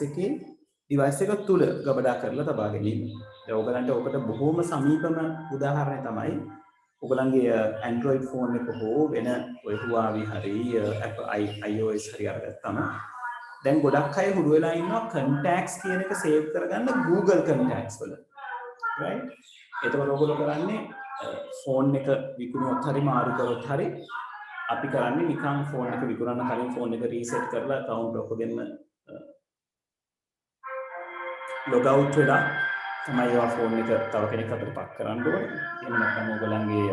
එක තුල ගබඩා කරලා තබා ගැනීම. දැන් ඔයගලන්ට ඔකට බොහොම සමීපම උදාහරණය තමයි ඔයගලන්ගේ Android phone එක හෝ වෙන ඔය Huawei හරි iOS හරි අරගත්තම දැන් ගොඩක් අය හුරු වෙලා ඉන්නවා contacts කියන එක save කරගන්න Google contacts වල. right? එතකොට ඔයගොල්ලෝ කරන්නේ phone එක විකුණුවොත් හරි මාරු කරොත් හරි අපි කරන්නේ නිකන් phone එක විකුණන්න කලින් phone එක reset කරලා account ඔක්කොගෙම log out වෙලා තමයි ඒවා phone එක තව කෙනෙක් අතට පත් කරන්න ඕනේ. එහෙම නැත්නම් ඔයගලන්ගේ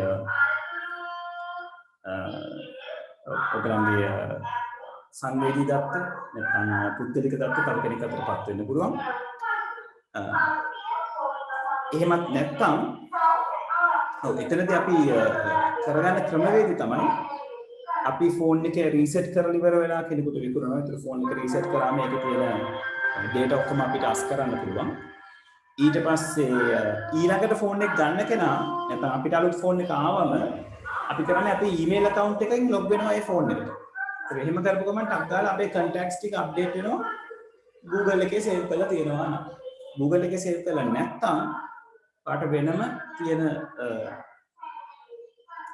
සංවේදී දත්ත නැත්නම් පුද්ගලික දත්ත තව කෙනෙක් අතට පත් වෙන්න පුළුවන්. එහෙමත් නැත්නම් එතනදී අපි කරගන්න ක්‍රමවේදය තමයි අපි ෆෝන් එක රීසෙට් කරලා ඉවර වෙලා කෙනෙකුට විකුණනවා. ඒතර ෆෝන් එක රීසෙට් කරාම ඒකේ තියෙන data ඔක්කොම අපිට අස් කරන්න පුළුවන්. ඊට පස්සේ ඊළඟට ෆෝන් එක ගන්න කෙනා නැත්නම් අපිට අලුත් ෆෝන් එක ආවම අපි කරන්නේ අපේ email account එකකින් log වෙනවා ඒ ෆෝන් එකට. ඒක එහෙම කරපු ගමන් ටක් ගාලා අපේ contacts ටික update වෙනවා. Google එකේ save කරලා තියෙනවා නම්. Google එකේ save කරලා නැත්නම් පාට වෙනම තියෙන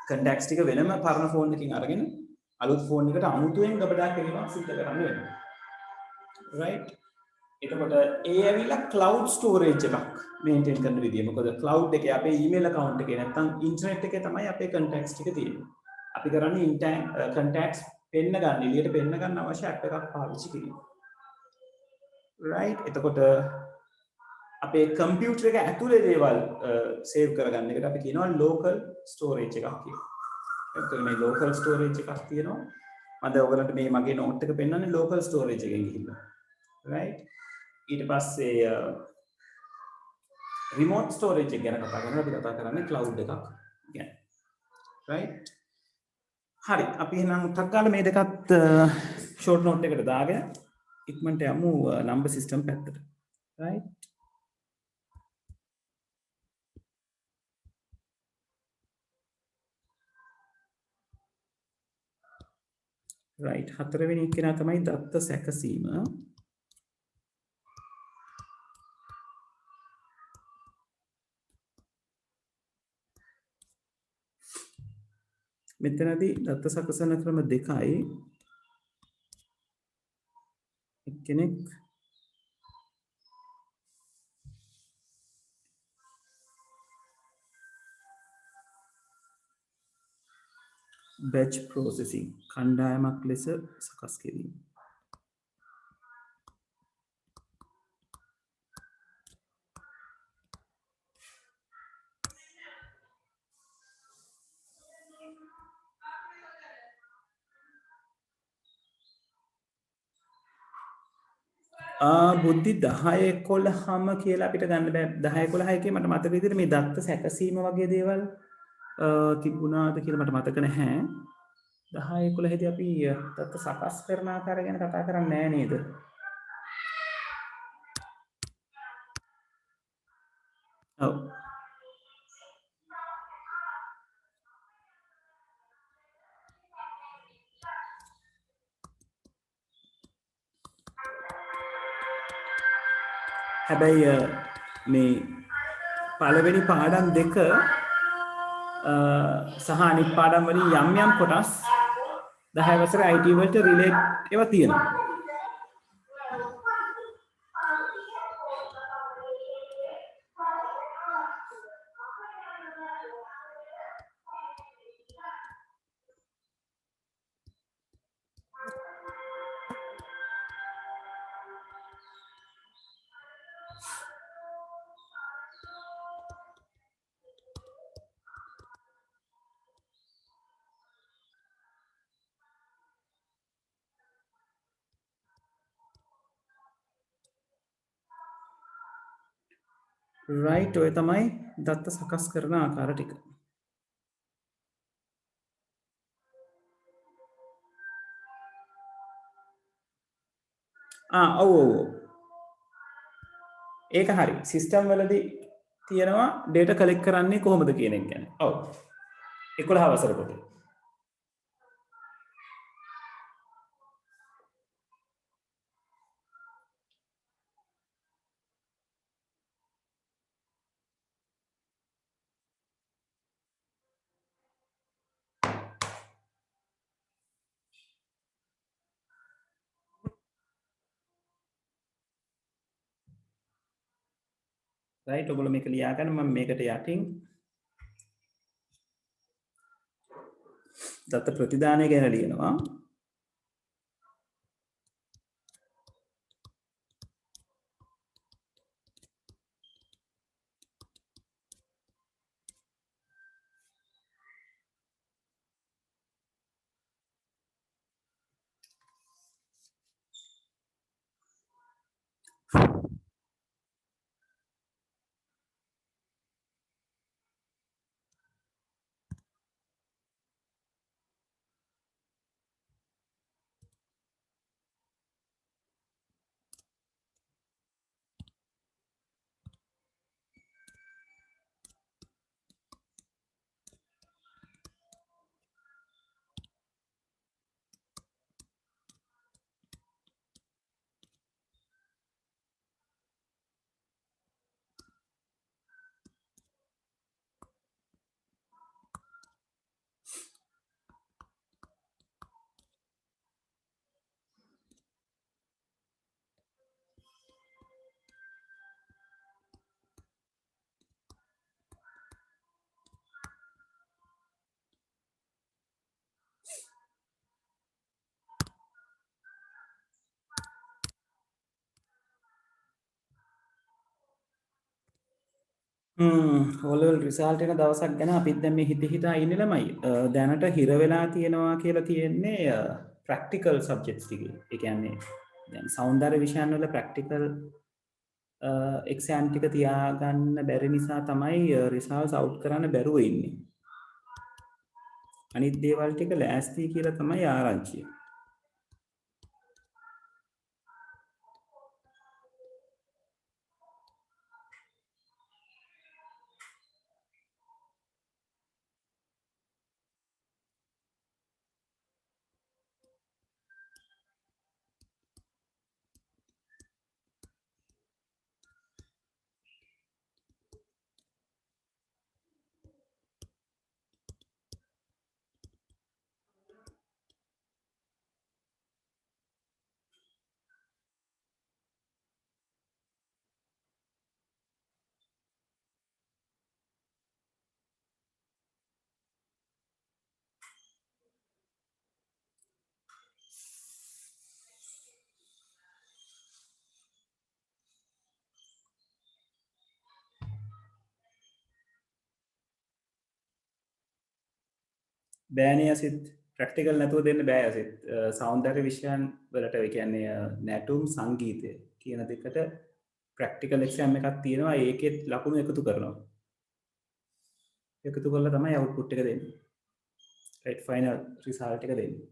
contacts ටික වෙනම පරණ ෆෝන් එකකින් අරගෙන අලුත් ෆෝන් එකට අමුතුවෙන් ගබඩා කිරීමක් සිදු කරන්න වෙනවා. right එතකොට ඒ ඇවිල්ලා cloud storage එකක් maintain කරන විදිය. මොකද cloud එකේ අපේ email account එකේ නැත්නම් internet එකේ තමයි අපේ contacts ටික තියෙන්නේ. අපි කරන්නේ contacts පෙන්න ගන්න, එළියට පෙන්න ගන්න අවශ්‍ය app එකක් පාවිච්චි කිරීම. right එතකොට අපේ කම්පියුටර් එක ඇතුලේ දේවල් save කරගන්න එකට අපි කියනවා local storage එකක් කියලා. එතකොට මේ local storage එකක් තියෙනවා. මම දැන් ඔයගලන්ට මේ මගේ note එක පෙන්නන්නේ local storage එකෙන් ගිහිල්ලා. right ඊට පස්සේ remote storage එක ගැන කතා කරනවා. අපි කතා කරන්නේ cloud එකක් ගැන. right හරි අපි එහෙනම් ටක් ගාලා මේ දෙකත් short note එකට දාගෙන ඉක්මනට යමු number system පැත්තට. right right හතරවෙනි කෙනා තමයි දත්ත සැකසීම. මෙතනදී දත්ත සකසන ක්‍රම දෙකයි. එක්කෙනෙක් batch processing කණ්ඩායමක් ලෙස සකස් කිරීම. බුද්ධි 10-11ම කියලා අපිට ගන්න බෑ. 10-11 එකේ මට මතක විදිහට මේ දත්ත සැකසීම වගේ දේවල් තිබුණාද කියලා මට මතක නැහැ. 10-11 දී අපි දත්ත සකස් කරන ආකාරය ගැන කතා කරන්නේ නැහැ නේද? ඔව්. හැබැයි මේ පළවෙනි පාඩම් දෙක සහ අනිත් පාඩම් වලින් යම් කොටස් 10 වසරේ IT වලට රිලේට් ඒවා තියෙනවා. රයිට් ඔය තමයි දත්ත සකස් කරන ආකාර ටික. ඔව් ඔව් ඒක හරි. සිස්ටම් වලදී තියෙනවා data collect කරන්නේ කොහොමද කියන එක ගැන. ඔව් 11 වසර පොතේ. රයිට් ඔයගොල්ලෝ මේක ලියා ගන්න මම මේකට යටින් දත්ත ප්‍රතිදානය ගැන ලියනවා. ඕලෙවල් රිසල්ට් එක දවසක් ගැන අපිත් දැන් මේ හිතා ඉන්නේ ළමයි. දැනට හිර වෙලා තියෙනවා කියලා තියෙන්නේ ප්‍රැක්ටිකල් සබ්ජෙක්ට්ස් ටිකේ. ඒ කියන්නේ දැන් සෞන්දර්ය විෂයන් වල ප්‍රැක්ටිකල් එක්සෑම් ටික තියාගන්න බැරි නිසා තමයි රිසල්ට්ස් අවුට් කරන්න බැරුව ඉන්නේ. අනිත් දේවල් ටික ලෑස්ති කියලා තමයි ආරංචිය. බෑනේ අසිත් ප්‍රැක්ටිකල් නැතුව දෙන්න බෑ අසිත්. සෞන්දර්ය විෂයන් වලට ඒ කියන්නේ නැටුම් සංගීතය කියන දෙකට ප්‍රැක්ටිකල් එක්සෑම් එකක් තියෙනවා. ඒකෙත් ලකුණු එකතු කරනවා. එකතු කරලා තමයි අවුට්පුට් එක දෙන්නේ. රයිට් ෆයිනල් රිසල්ට් එක දෙන්නේ.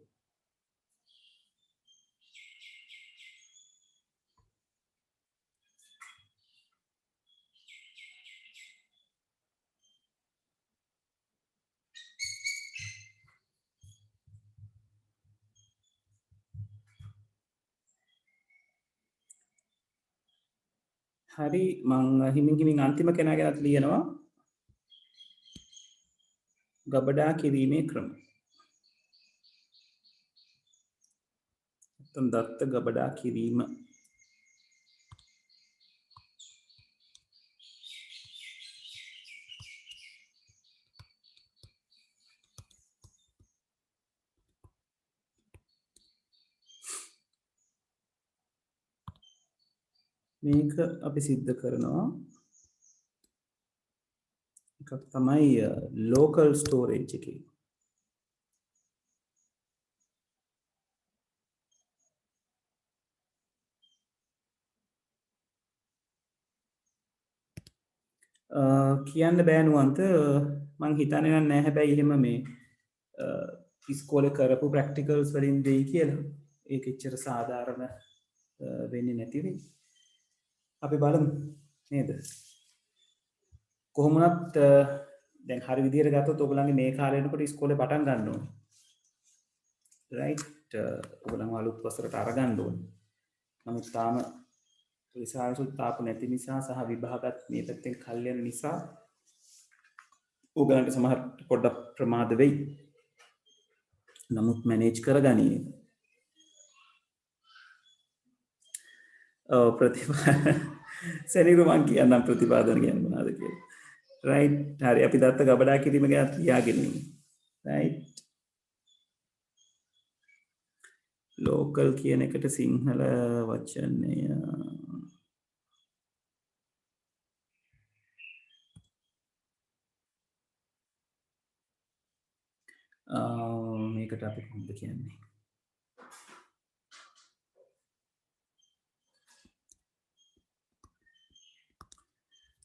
හරි මං හිමින් අන්තිම කෙනා ගැනත් ලියනවා ගබඩා කිරීමේ ක්‍රම. නැත්නම් දත්ත ගබඩා කිරීම. මේක අපි සිද්ධ කරනවා එකක් තමයි ලෝකල් ස්ටෝරේජ් එකේ. කියන්න බෑනුවන්ත මං හිතන්නේ නැහැ හැබැයි එහෙම මේ ඉස්කෝලේ කරපු ප්‍රැක්ටිකල්ස් වලින් දෙයි කියලා. ඒක එච්චර සාධාරණ වෙන්නේ නැති වෙයි. අපි බලමු නේද? කොහොමුණත් දැන් හරි විදියට ගත්තොත් ඔයගොල්ලන්ගේ මේ කාලේ වෙනකොට ඉස්කෝලේ පටන් ගන්න ඕනේ. රයිට් ඔයගොල්ලන් අලුත් වසරට අරගන්න ඕනේ. නමුත් තාම රිසල්ට්ස් තාපු නැති නිසා සහ විභාගත් මේ පැත්තෙන් කල් යන නිසා ඔයගලන්ට සමහර පොඩ්ඩක් ප්‍රමාද වෙයි. නමුත් මැනේජ් කරගනී. සැනිරු මං කියන්නම් ප්‍රතිපාදන කියන්නේ මොනවද කියලා. රයිට් හරි අපි දත්ත ගබඩා කිරීම ගැන ලියාගෙන ඉමු. රයිට් ලෝකල් කියන එකට සිංහල වචනය මේකට අපි කොහොමද කියන්නේ?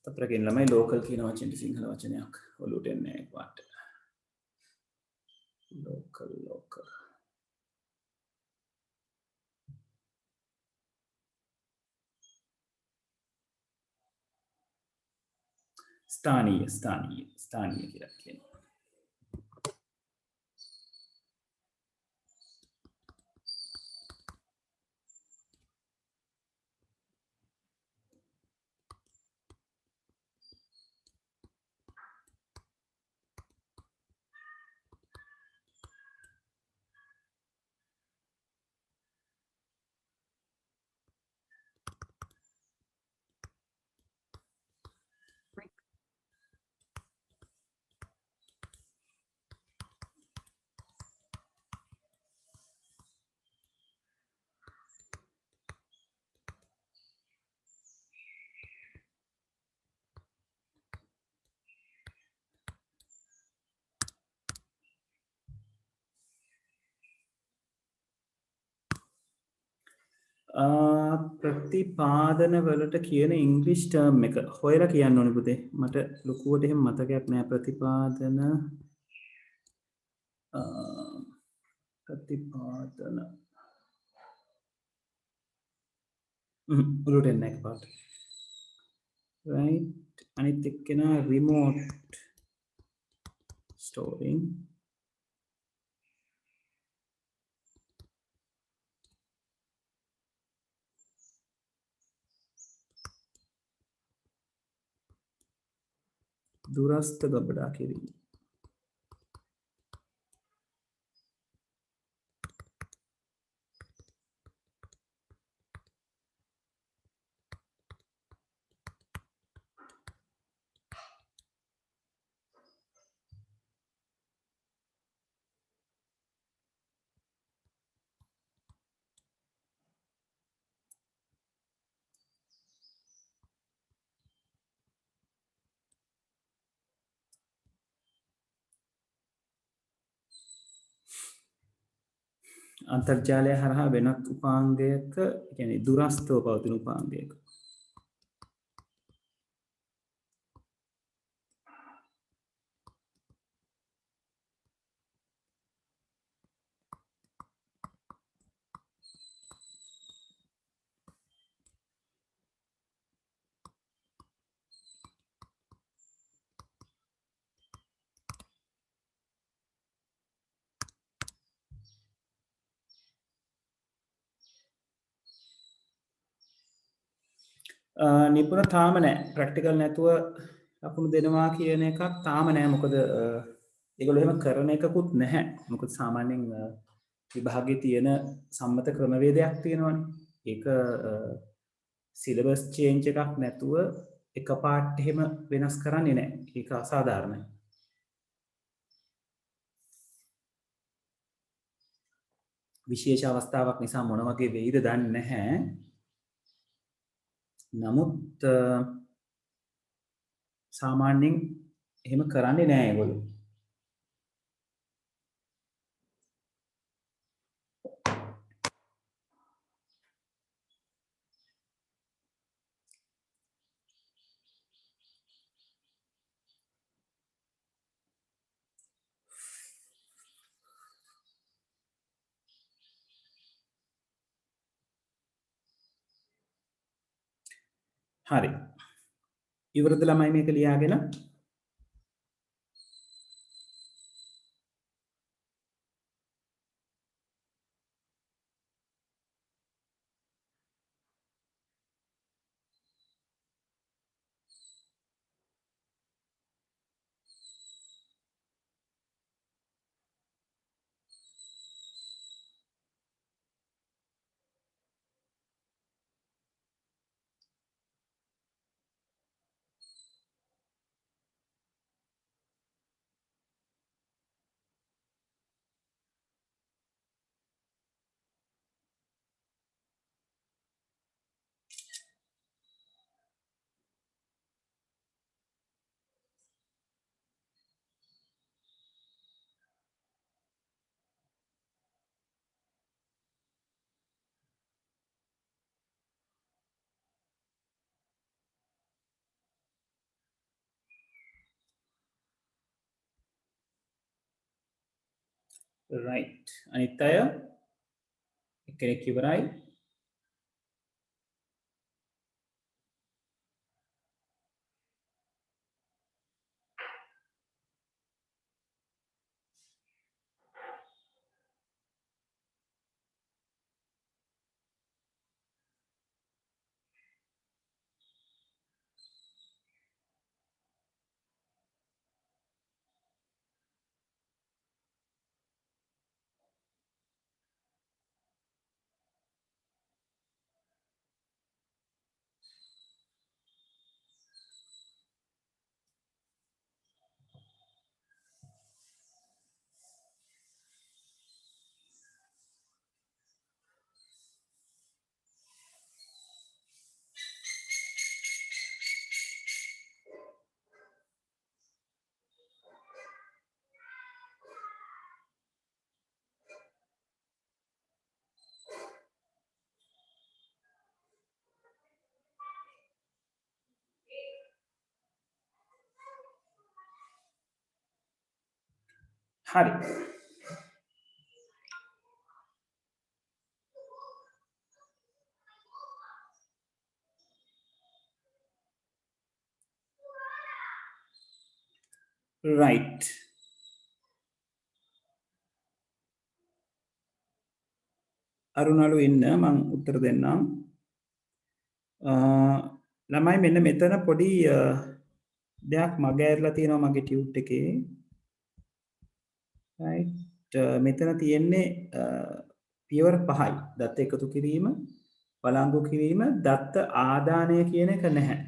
අපරගෙන් ළමයි ලෝකල් කියන වචනට සිංහල වචනයක් ඔලුවට එන්නේ නැහැ වාට. ලෝකල් ස්ථානීය කියලා කියනවා. ප්‍රතිපාදන වලට කියන ඉංග්‍රීසි ටර්ම් එක හොයලා කියන්න ඕනේ පුතේ. මට ලොකුවට එහෙම මතකයක් නෑ ප්‍රතිපාදන උලුට එන්නේ නැහැ පාට. right අනිත් එක්කෙනා remote storing දුරස්ත ගබඩා කිරීම. අන්තර්ජාලය හරහා වෙනත් උපාංගයක කියන්නේ දුරස්තව පවතින උපාංගයක. නිපුණ තාම නෑ ප්‍රක්ටිකල් නැතුව ලකුණු දෙනවා කියන එකක් තාම නෑ මොකද ඒගොල්ලෝ එහෙම කරන එකකුත් නැහැ මොකද සාමාන්‍යයෙන් විභාගයේ තියෙන සම්මත ක්‍රමවේදයක් තියෙනවනේ ඒක සිලබස් චේන්ජ් එකක් නැතුව එකපාරට එහෙම වෙනස් කරන්නේ නැහැ ඒක අසාධාරණයි විශේෂ අවස්ථාවක් නිසා මොන වගේ වෙයිද දන්නේ නැහැ නමුත් සාමාන්‍යයෙන් එහෙම කරන්නේ නැහැ ඒගොල්ලෝ හරි ඉවරද ළමයි මේක ලියාගෙන right අනිත් අය එක්කෙනෙක් ඉවරයි හරි right අරුණලු ඉන්න මං උත්තර දෙන්නම් ළමයි මෙන්න මෙතන පොඩි දෙයක් මග ඇරලා තියෙනවා මගේ ටියුට් එකේ right මෙතන තියෙන්නේ පියවර 5යි දත්ත එකතු කිරීම වළංගු කිරීම දත්ත ආදානය කියන එක නැහැ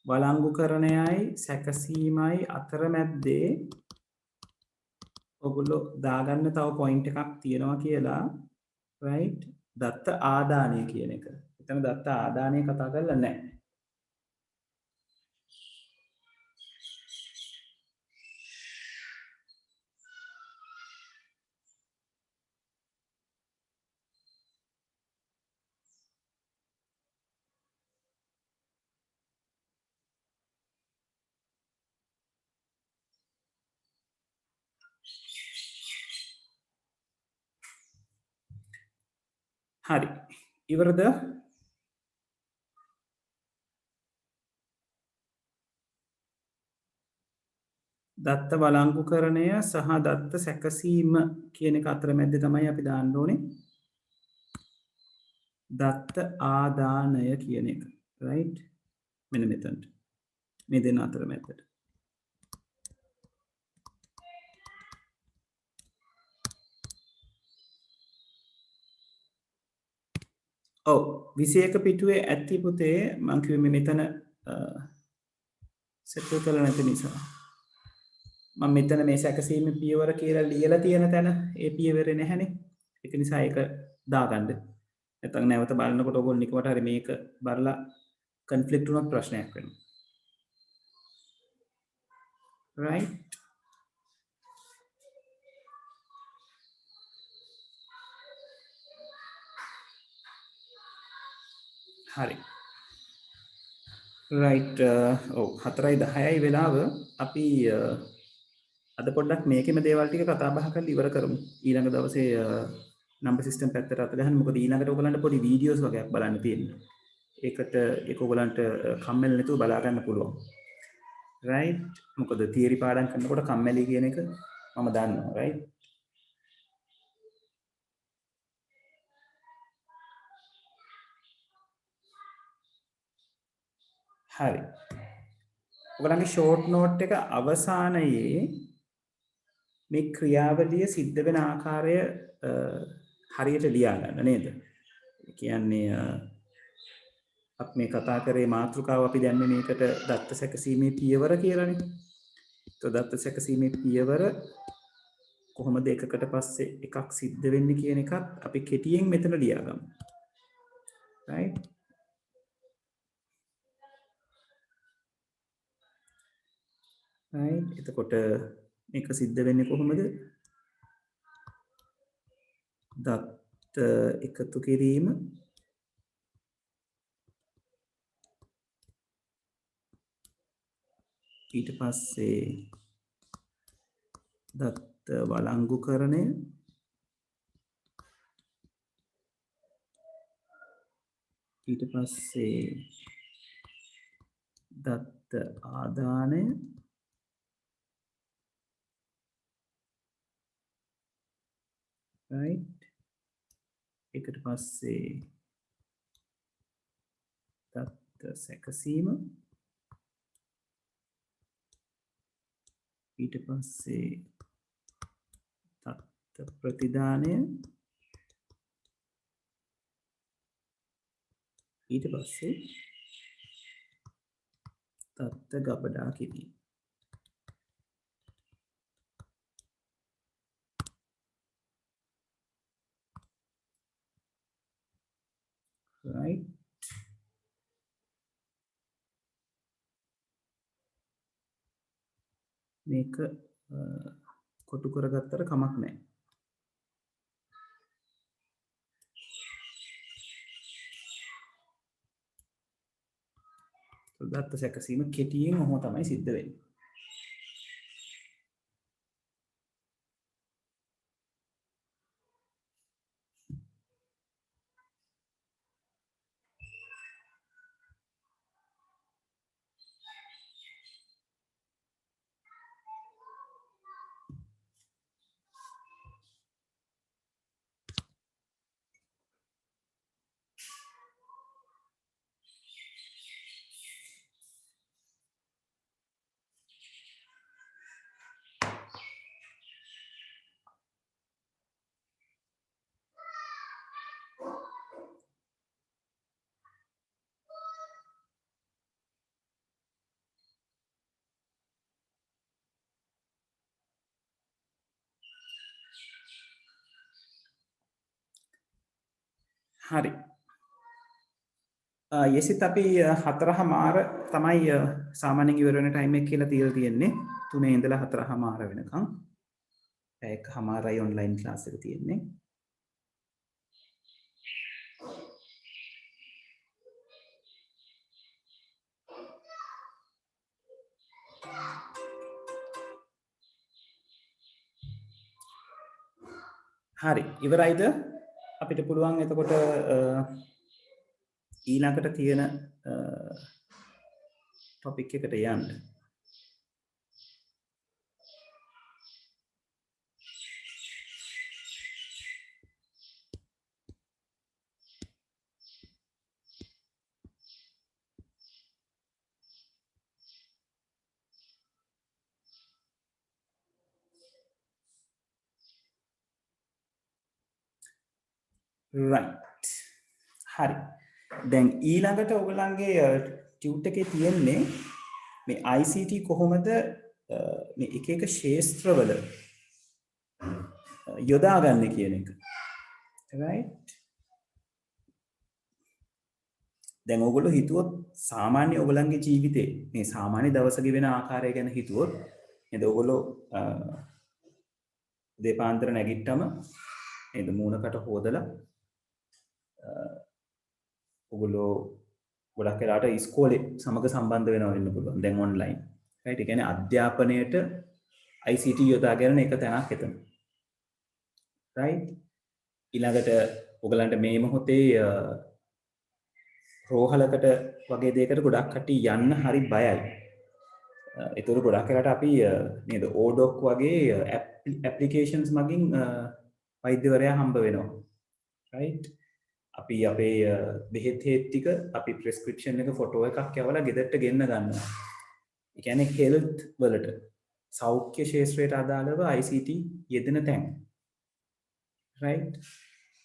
වළංගුකරණයයි සැකසීමයි අතරමැද්දේ ඔගොල්ලෝ දාගන්න තව පොයින්ට් එකක් තියෙනවා කියලා right දත්ත ආදානය කියන එක. එතන දත්ත ආදානය කතා කරලා නැහැ. හරි. ඉවරද? දත්ත වළංගුකරණය සහ දත්ත සැකසීම කියන එක අතරමැද තමයි අපි දාන්න ඕනේ. දත්ත ආදානය කියන එක. right මෙන්න මෙතනට මේ දෙන්න අතර මැද්දට ඔව් 21 පිටුවේ ඇති පුතේ මං කිව්වේ මෙතන සෙටල් කරලා නැති නිසා මම මෙතන මේ සැකසීමේ පියවර කියලා ලියලා තියෙන තැන ඒ පියවරේ නැහැනේ ඒක නිසා ඒක දාගන්න නැත්නම් නැවත බලනකොට ඔයගොල්ලෝ නිකමට හරි මේක බලලා කන්ෆ්ලික්ට් වුණොත් ප්‍රශ්නයක් වෙනවා right හරි right ඔව් 4:10යි වෙලාව අපි අද පොඩ්ඩක් මේකෙම දේවල් ටික කතා බහ කරලා ඉවර කරමු ඊළඟ දවසේ නම්බර් සිස්ටම් පැත්තට අත ගහන්න මොකද ඊළඟට ඔයගලන්ට පොඩි වීඩියෝස් වගේක් බලන්න තියෙනවා ඒකට ඒක ඔයගලන්ට කම්මැලි නැතුව බලා ගන්න පුළුවන් right මොකද තියරි පාඩම් කරනකොට කම්මැලි කියන එක මම දන්නවා right හරි ඔයගලන්ගේ ෂෝට් නෝට් එක අවසානයේ මේ ක්‍රියාවලිය සිද්ධ වෙන ආකාරය හරියට ලියා ගන්න නේද කියන්නේ අපි මේ කතා කරේ මාතෘකාව අපි දැන්නේ මේකට දත්ත සැකසීමේ පියවර කියලානේ. તો දත්ත සැකසීමේ පියවර කොහොමද එකකට පස්සේ එකක් සිද්ධ වෙන්නේ කියන එකත් අපි කෙටියෙන් මෙතන ලියාගමු. right right එතකොට මේක සිද්ධ වෙන්නේ කොහොමද? දත්ත එකතු කිරීම ඊට පස්සේ දත්ත වළංගුකරණය ඊට පස්සේ දත්ත ආදානය right එකට පස්සේ දත්ත සැකසීම ඊට පස්සේ දත්ත ප්‍රතිදානය ඊට පස්සේ දත්ත ගබඩා කිරීම right මේක කොටු කරගත්තට කමක් නැහැ දත්ත සැකසීම කෙටියෙන් ඔහොම තමයි සිද්ධ වෙන්නේ හරි යෙසිත් අපි 4:00 තමයි සාමාන්‍යයෙන් ඉවර වෙන ටයිම් එක කියලා තියලා තියෙන්නේ 3 ඉඳලා 4:00 වෙනකම් පැයකමාරයි ඔන්ලයින් ක්ලාස් එක තියෙන්නේ හරි ඉවරයිද අපිට පුළුවන් එතකොට ඊළඟට තියෙන ටොපික් එකට යන්න right හරි දැන් ඊළඟට ඔයගලන්ගේ ටියුට් එකේ තියෙන්නේ මේ ICT කොහොමද මේ එක එක ශාස්ත්‍රවල යොදාගන්නේ කියන එක right දැන් ඔයගොල්ලෝ හිතුවොත් සාමාන්‍ය ඔයගලන්ගේ ජීවිතේ මේ සාමාන්‍ය දවස ගෙවෙන ආකාරය ගැන හිතුවොත් නේද ඔයගොල්ලෝ දෙපාන්තර නැගිට්ටම නේද මූණකට හොදලා ඔයගොල්ලෝ ගොඩක් වෙලාට ඉස්කෝලේ සමග සම්බන්ධ වෙනවා වෙන්න පුළුවන් දැන් ඔන්ලයින් right ඒ කියන්නේ අධ්‍යාපනයේට ICT යොදාගෙන එක තැනක් එතන right ඊළඟට ඔයගලන්ට මේ මොහොතේ රෝහලකට වගේ දෙයකට ගොඩක් කට්ටිය යන්න හරි බයයි. ඒතර ගොඩක් වෙලාට අපි නේද ඕඩොක් වගේ ඇප්ලිකේෂන්ස් මගින් වෛද්‍යවරයා හම්බ වෙනවා. right අපි අපේ බෙහෙත් ටික අපි ප්‍රෙස්ක්‍රිප්ෂන් එක ෆොටෝ එකක් යවලා ගෙදරට ගෙන්න ගන්නවා. ඒ කියන්නේ හෙල්ත් වලට සෞඛ්‍ය ශාස්ත්‍රයට අදාළව ICT යෙදෙන තැන්. right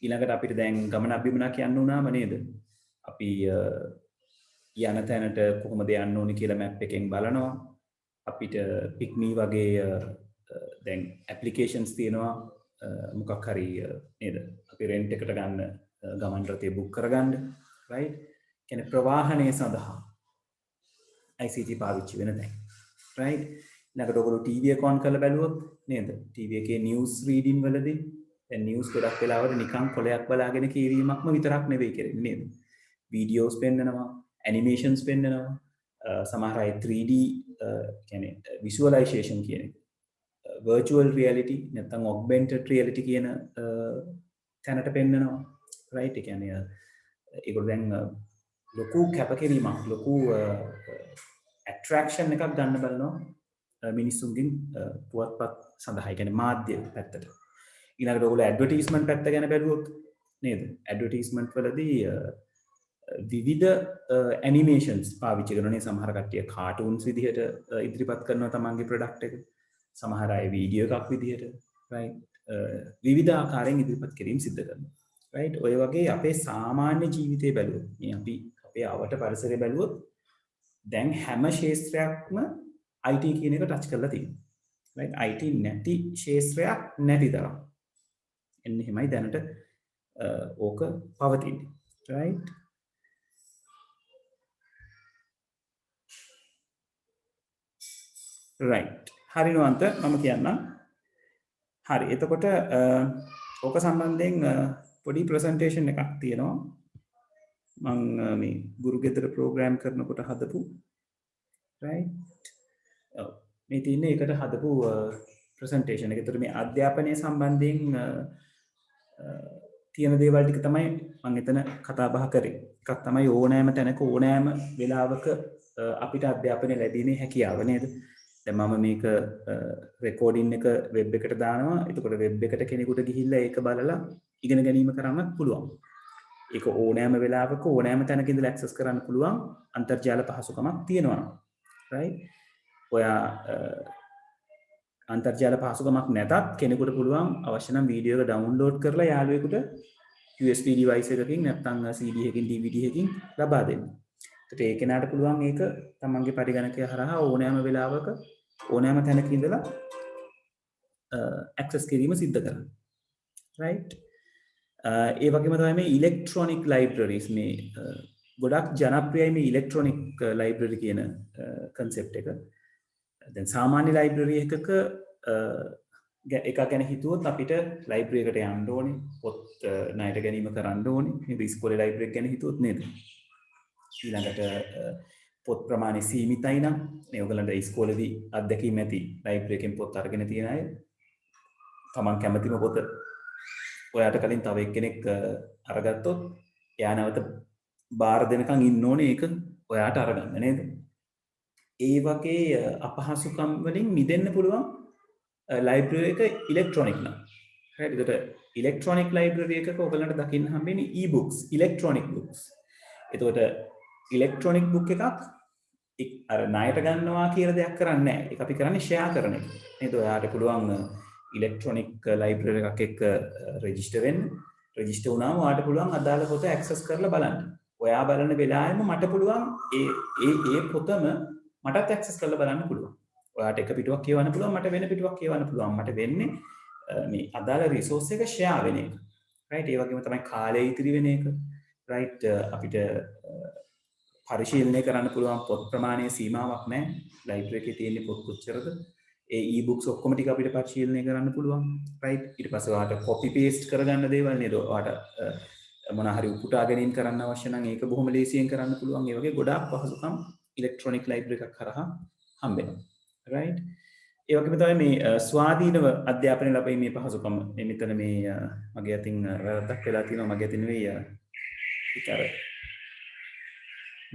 ඊළඟට අපිට දැන් ගමන අභිමනා කියන්න උනාම නේද? අපි යන තැනට කොහොමද යන්න ඕනේ කියලා මැප් එකෙන් බලනවා. අපිට පික්මි වගේ දැන් ඇප්ලිකේෂන්ස් තියෙනවා මොකක් හරි නේද? අපි රෙන්ට් එකට ගන්න ගමන් රථය බුක් කරගන්න right කියන්නේ ප්‍රවාහනය සඳහා ICT පාවිච්චි වෙන තැන් right ඊළඟට ඔයගොල්ලෝ TV එක ඔන් කරලා බැලුවොත් නේද TV එකේ නිවුස් රීඩින් වලදී දැන් නිවුස් ගොඩක් වෙලාවට නිකන් කොලයක් බලාගෙන කියවීමක්ම විතරක් නෙවෙයි කරන්නේ නේද වීඩියෝස් පෙන්නනවා ඇනිමේෂන්ස් පෙන්නනවා සමහර අය 3D කියන්නේ විෂුවලයිසේෂන් කියන එක virtual reality නැත්නම් augmented reality කියන තැනට පෙන්නනවා right ඒ කියන්නේ ඒගොල්ලෝ දැන් ලොකු කැපකිරීමක් ලොකු attraction එකක් ගන්න බලනවා මිනිස්සුන්ගෙන් පුවත්පත් සඳහා ඒ කියන්නේ මාධ්‍ය පැත්තට ඊළඟට ඔයගොල්ලෝ ඇඩ්වර්ටයිස්මන්ට් පැත්ත ගැන බැලුවොත් නේද ඇඩ්වර්ටයිස්මන්ට් වලදී විවිධ ඇනිමේෂන්ස් පාවිච්චි කරනවා සමහර කට්ටිය කාටූන්ස් විදිහට ඉදිරිපත් කරනවා තමන්ගේ ප්‍රොඩක්ට් එක සමහර අය වීඩියෝ එකක් විදිහට right විවිධ ආකාරයෙන් ඉදිරිපත් කිරීම සිදු කරනවා right ඔය වගේ අපේ සාමාන්‍ය ජීවිතේ බැලුවොත් මේ අපි අපේ අවට පරිසරය බැලුවොත් දැන් හැම ශාස්ත්‍රයක්ම IT කියන එක ටච් කරලා තියෙනවා right IT නැති ශාස්ත්‍රයක් නැති තරම් එන්නේ හිමයි දැනට ඕක පවතින්නේ right right හරි නෝන්ත මම කියන්නම් හරි එතකොට ඕක සම්බන්ධයෙන් පොඩි ප්‍රසන්ටේෂන් එකක් තියෙනවා මම මේ ගුරු ගෙදර ප්‍රෝග්‍රෑම් කරනකොට හදපු right ඔව් මේ තියෙන්නේ ඒකට හදපු ප්‍රසන්ටේෂන් එක. ඒතර මේ අධ්‍යාපනය සම්බන්ධයෙන් තියෙන දේවල් ටික තමයි මම එතන කතා බහ කරේ. එකක් තමයි ඕනෑම තැනක ඕනෑම වෙලාවක අපිට අධ්‍යාපනය ලැබීමේ හැකියාව නේද? දැන් මම මේක රෙකෝඩින් එක වෙබ් එකට දානවා. එතකොට වෙබ් එකට කෙනෙකුට ගිහිල්ලා ඒක බලලා ඉගෙන ගැනීම කරන්න පුළුවන්. ඒක ඕනෑම වෙලාවක ඕනෑම තැනක ඉඳලා ඇක්සස් කරන්න පුළුවන් අන්තර්ජාල පහසුකමක් තියෙනවා. right? ඔයා අන්තර්ජාල පහසුකමක් නැතත් කෙනෙකුට පුළුවන් අවශ්‍ය නම් වීඩියෝ එක ඩවුන්ලෝඩ් කරලා යාළුවෙකුට USB device එකකින් නැත්නම් CD එකකින් DVD එකකින් ලබා දෙන්න. ඒකට ඒ කෙනාට පුළුවන් ඒක තමන්ගේ පරිගණකය හරහා ඕනෑම වෙලාවක ඕනෑම තැනක ඉඳලා ඇක්සස් කිරීම සිද්ධ කරන්න. right? ඒ වගේම තමයි මේ ඉලෙක්ට්‍රොනික ලයිබ්‍රරීස් මේ ගොඩක් ජනප්‍රියයි මේ ඉලෙක්ට්‍රොනික ලයිබ්‍රරි කියන කන්සෙප්ට් එක. දැන් සාමාන්‍ය ලයිබ්‍රරි එකක එක ගැන හිතුවොත් අපිට ලයිබ්‍රරි එකට යන්න ඕනේ පොත් ණයට ගැනීම කරන්න ඕනේ මේ ඉස්කෝලේ ලයිබ්‍රරි එක ගැන හිතුවොත් නේද ඊළඟට පොත් ප්‍රමාණය සීමිතයි නම් මේ ඔයගලන්ට ඉස්කෝලේදී අත්දැකීම් ඇති ලයිබ්‍රරි එකෙන් පොත් අරගෙන තියෙන අය තමන් කැමතිම පොත ඔයාට කලින් තව එක්කෙනෙක් අරගත්තොත් එයා නැවත බාර දෙනකන් ඉන්න ඕනේ ඒක ඔයාට අරගන්න නේද ඒ වගේ අපහසුකම් වලින් මිදෙන්න පුළුවන් ලයිබ්‍රරි එක ඉලෙක්ට්‍රොනික නම්. හරිද? ඒකට ඉලෙක්ට්‍රොනික ලයිබ්‍රරි එකක ඔයගලන්ට දකින්න හම්බෙන්නේ e-books, ඉලෙක්ට්‍රොනික books. එතකොට ඉලෙක්ට්‍රොනික බුක් එකක් අර ණයට ගන්නවා කියලා දෙයක් කරන්නේ නැහැ. ඒක අපි කරන්නේ ෂෙයා කරන එක. නේද? ඔයාට පුළුවන් ඉලෙක්ට්‍රොනික ලයිබ්‍රරි එකක් එක්ක රෙජිස්ටර් වෙන්න. රෙජිස්ටර් වුණාම ඔයාට පුළුවන් අදාළ පොත ඇක්සස් කරලා බලන්න. ඔයා බලන වෙලාවෙම මට පුළුවන් ඒ පොතම මටත් ඇක්සස් කරලා බලන්න පුළුවන්. ඔයාට එක පිටුවක් කියවන්න පුළුවන්, මට වෙන පිටුවක් කියවන්න පුළුවන්. මට වෙන්නේ මේ අදාළ රිසෝස් එක ෂෙයා වෙන එක. රයිට්? ඒ වගේම තමයි කාලය ඉතිරි වෙන එක. රයිට්? අපිට පරිශීලනය කරන්න පුළුවන් පොත් ප්‍රමාණය සීමාවක් නැහැ. ලයිබ්‍රරි එකේ තියෙන පොත් කොච්චරද? ඒ e-books ඔක්කොම ටික අපිට පරිශීලනය කරන්න පුළුවන්. රයිට්? ඊට පස්සේ ඔයාලට copy paste කරගන්න දේවල් නේද? ඔයාලට මොනවා හරි උපුටා ගැනීම කරන්න අවශ්‍ය නම් ඒක බොහොම ලේසියෙන් කරන්න පුළුවන්. ඒ වගේ ගොඩාක් පහසුකම් ඉලෙක්ට්‍රොනික ලයිබ්‍රරි එකක් කරහා හම්බ වෙනවා. රයිට්? ඒ වගේම තමයි මේ ස්වාධීනව අධ්‍යාපනය ලැබීමේ පහසුකම. මෙතන මේ මගේ අතින් වැරද්දක් වෙලා තියෙනවා. මගේ අතින් නෙවෙයි විතර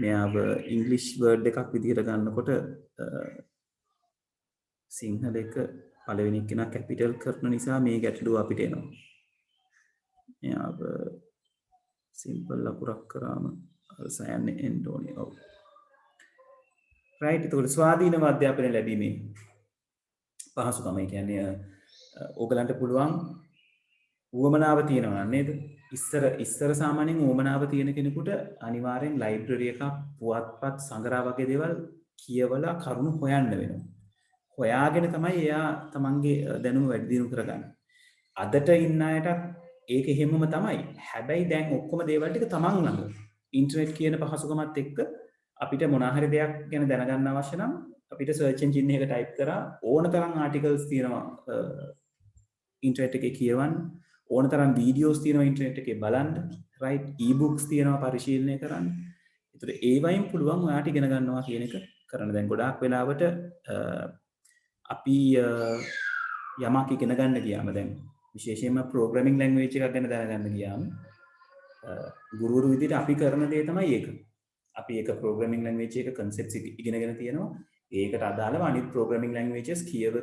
මෙයාව ඉංග්ලිෂ් වර්ඩ් එකක් විදිහට ගන්නකොට සිංහල එක පළවෙනි කෙනා කැපිටල් කරන නිසා මේ ගැටලුව අපිට එනවා. මෙයාව සිම්පල් ලකුරක් කරාම සයන් එන්න ඕනේ. ඔව්. රයිට්. ඒතකොට ස්වාධීනව අධ්‍යාපනය ලැබීමේ පහසුකම කියන්නේ ඕගලන්ට පුළුවන් උවමනාව තියෙනවා නේද? ඉස්සර සාමාන්‍යයෙන් උවමනාව තියෙන කෙනෙකුට අනිවාර්යෙන් ලයිබ්‍රරි එකක් පුවත්පත් සංග්‍රහ වගේ දේවල් කියවලා කරුණු හොයන්න වෙනවා. හොයාගෙන තමයි එයා තමන්ගේ දැනුම වැඩි දියුණු කරගන්නේ. අදට ඉන්න අයට ඒක එහෙමම තමයි. හැබැයි දැන් ඔක්කොම දේවල් ටික තමන් ළඟ ඉන්ටර්නෙට් කියන පහසුකමත් එක්ක අපිට මොනවා හරි දෙයක් ගැන දැනගන්න අවශ්‍ය නම් අපිට සර්ච් එන්ජින් එකක ටයිප් කරා ඕන තරම් ආටිකල්ස් තියෙනවා ඉන්ටර්නෙට් එකේ කියවන්න, ඕන තරම් වීඩියෝස් තියෙනවා ඉන්ටර්නෙට් එකේ බලන්න, රයිට්? e-books තියෙනවා පරිශීලනය කරන්න. ඒතර ඒ වයින් පුළුවන් ඔයාට ඉගෙන ගන්නවා කියන එක කරන්න. දැන් ගොඩාක් වෙලාවට අපි යමක් ඉගෙන ගන්න ගියාම දැන් විශේෂයෙන්ම ප්‍රෝග්‍රෑමින් ලැන්ග්වේජ් එකක් ගැන දැනගන්න ගියාම ගුරුවරු විදිහට අපි කරන දේ තමයි ඒක. අපි ඒක ප්‍රෝග්‍රෑමින් ලැන්ග්වේජ් එක කන්සෙප්ට්ස් ඉගෙනගෙන තියෙනවා. ඒකට අදාළව අනිත් ප්‍රෝග්‍රෑමින් ලැන්ග්වේජස් කියව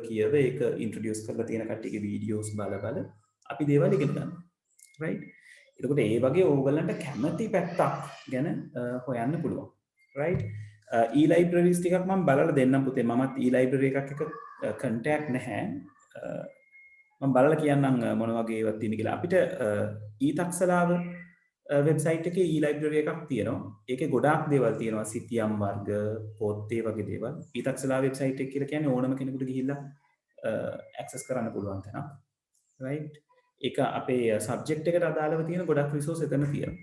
ඒක ඉන්ට්‍රොඩියුස් කරලා තියෙන කට්ටියගේ වීඩියෝස් බල අපි දේවල් ඉගෙන ගන්නවා. රයිට්? එතකොට ඒ වගේ ඕගලන්ට කැමති පැත්තක් ගැන හොයන්න පුළුවන්. රයිට්? e-libraries ටිකක් මම බලලා දෙන්නම් පුතේ. මමත් e-library එකක් එක කන්ටැක්ට් නැහැ. මම බලලා කියන්නම් මොන වගේ ඒවත් තියෙන කියලා. අපිට e-taksalawa වෙබ්සයිට් එකේ e-library එකක් තියෙනවා. ඒකේ ගොඩාක් දේවල් තියෙනවා. සිතියම් වර්ග, පොත් ඒ වගේ දේවල්. e-taksalawa වෙබ්සයිට් එක කියලා කියන්නේ ඕනම කෙනෙකුට ගිහිල්ලා ඇක්සස් කරන්න පුළුවන් තැනක්. රයිට්? ඒක අපේ සබ්ජෙක්ට් එකට අදාළව තියෙන ගොඩක් රිසෝස් එතන තියෙනවා.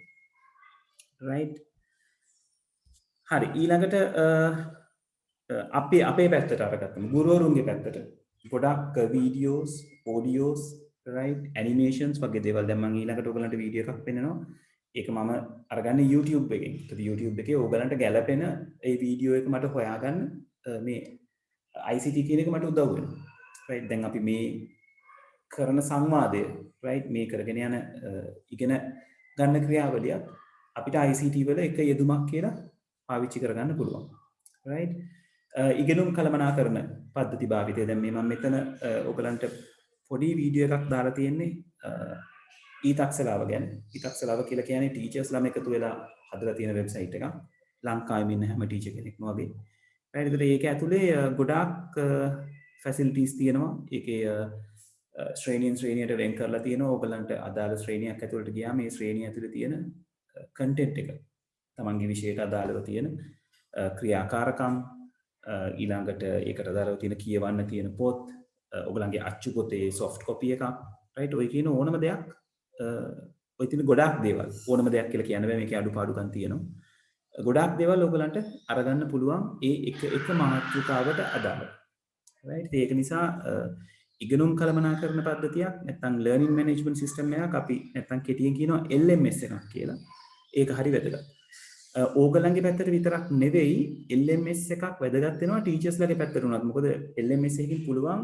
රයිට්? හරි. ඊළඟට අපේ පැත්තට අරගත්තම ගුරුවරුන්ගේ පැත්තට ගොඩක් වීඩියෝස්, ඔඩියෝස්, රයිට්? ඇනිමේෂන්ස් වගේ දේවල්. දැන් මම ඊළඟට ඔයගලන්ට වීඩියෝ එකක් පෙන්නනවා. ඒක මම අරගන්නේ YouTube එකෙන්. ඒත් YouTube එකේ ඔයගලන්ට ගැලපෙන ඒ වීඩියෝ එක මට හොයාගන්න මේ ICT කියන එක මට උදව් වෙනවා. රයිට්? දැන් අපි මේ කරන සංවාදය, රයිට්? මේ කරගෙන යන ඉගෙන ගන්න ක්‍රියාවලියක් අපිට ICT වල එක යෙදුමක් කියලා පාවිච්චි කරගන්න පුළුවන්. රයිට්? ඉගෙනුම් කළමනාකරන පද්ධති භාවිතය. දැන් මේ මම මෙතන ඔයගලන්ට පොඩි වීඩියෝ එකක් දාලා තියෙන්නේ e-taksalawa ගැන. e-taksalawa කියලා කියන්නේ ටීචර්ස් ළම එකතු වෙලා හදලා තියෙන වෙබ්සයිට් එකක්. ලංකාවේ ඉන්න හැම ටීචර් කෙනෙක්ම වගේ. රයිට්? ඒකට ඒක ඇතුලේ ගොඩාක් ෆැසිලිටිස් තියෙනවා. ඒකේ ශ්‍රේණියෙන් ශ්‍රේණියට වෙන් කරලා තියෙනවා. ඔයගලන්ට අදාළ ශ්‍රේණියක් ඇතුළට ගියාම මේ ශ්‍රේණිය ඇතුලේ තියෙන කන්ටෙන්ට් එක තමන්ගේ විෂයට අදාළව තියෙන ක්‍රියාකාරකම්, ඊළඟට ඒකට අදාළව තියෙන කියවන්න තියෙන පොත්, ඔයගලන්ගේ අච්චු පොතේ සොෆ්ට් කොපි එකක්, රයිට්? ඔය කියන ඕනම දෙයක් ඔය තියෙන ගොඩාක් දේවල්. ඕනම දෙයක් කියලා කියන්න බෑ, මේකේ අඩුපාඩුකම් තියෙනවා. ගොඩාක් දේවල් ඔයගලන්ට අරගන්න පුළුවන් ඒ එක මාතෘකාවට අදාළව. රයිට්? ඒක නිසා ඉගෙනුම් කළමනාකරන පද්ධතියක් නැත්නම් ලර්නින් මැනේජ්මන්ට් සිස්ටම් එකක් අපි නැත්නම් කෙටියෙන් කියනවා LMS එකක් කියලා. ඒක හරි වැදගත්. ඕගලන්ගේ පැත්තට විතරක් නෙවෙයි LMS එකක් වැදගත් වෙනවා ටීචර්ස්ලාගේ පැත්තට උනත්. මොකද LMS එකකින් පුළුවන්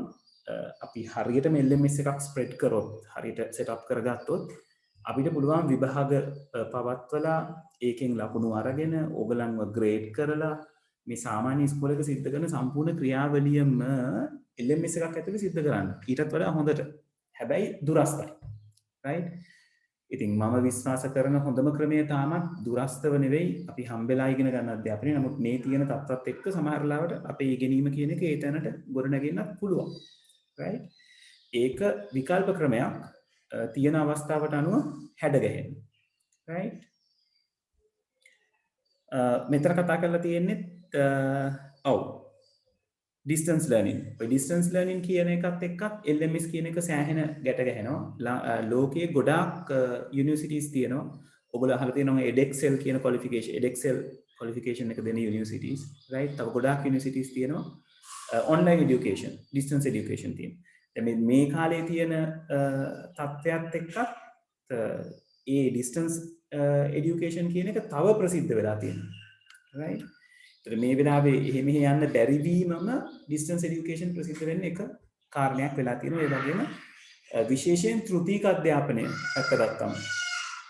අපි හරියටම LMS එකක් ස්ප්‍රෙඩ් කරොත්, හරියට සෙටප් කරගත්තොත් අපිට පුළුවන් විභාග පවත්වලා ඒකෙන් ලකුණු අරගෙන ඕගලන්ව ග්‍රේඩ් කරලා මේ සාමාන්‍ය ඉස්කෝලේක සිද්ධ කරන සම්පූර්ණ ක්‍රියාවලියම LMS එකක් ඇතුලේ සිද්ධ කරන්න. ඊටත් වඩා හොඳට. හැබැයි දුරස්තයි. රයිට්? ඉතින් මම විශ්වාස කරන හොඳම ක්‍රමය තාමත් දුරස්තව නෙවෙයි අපි හම්බෙලා ඉගෙන ගන්න අධ්‍යාපනය. නමුත් මේ තියෙන තත්ත්වත් එක්ක සමහර ලාවට අපේ ඉගෙනීම කියන එක ඒ තැනට ගොඩනගෙන්නත් පුළුවන්. රයිට්? ඒක විකල්ප ක්‍රමයක් තියෙන අවස්ථාවට අනුව හැඩ ගැහෙන්න. right? මෙතන කතා කරලා තියෙන්නේ ඔව් distance learning. ඔය distance learning කියන එකත් එක්කත් LMS කියන එක සෑහෙන ගැට ගැහෙනවා. ලෝකයේ ගොඩාක් universities තියෙනවා. ඔයගොල්ලෝ අහලා තියෙනවා edexcel කියන qualification, edexcel qualification එක දෙන universities, right? තව ගොඩාක් universities තියෙනවා online education, distance education තියෙන. දැන් මේ කාලේ තියෙන තත්ත්වයක් එක්කත් ඒ distance education කියන එක තව ප්‍රසිද්ධ වෙලා තියෙනවා. right? මේ වෙලාවේ එහෙම යන්න බැරි වීමම distance education ප්‍රසිද්ධ වෙන්න එක කාරණයක් වෙලා තියෙනවා. ඒ වගේම විශේෂයෙන් තෘතීක අධ්‍යාපනය පැත්ත ගත්තම,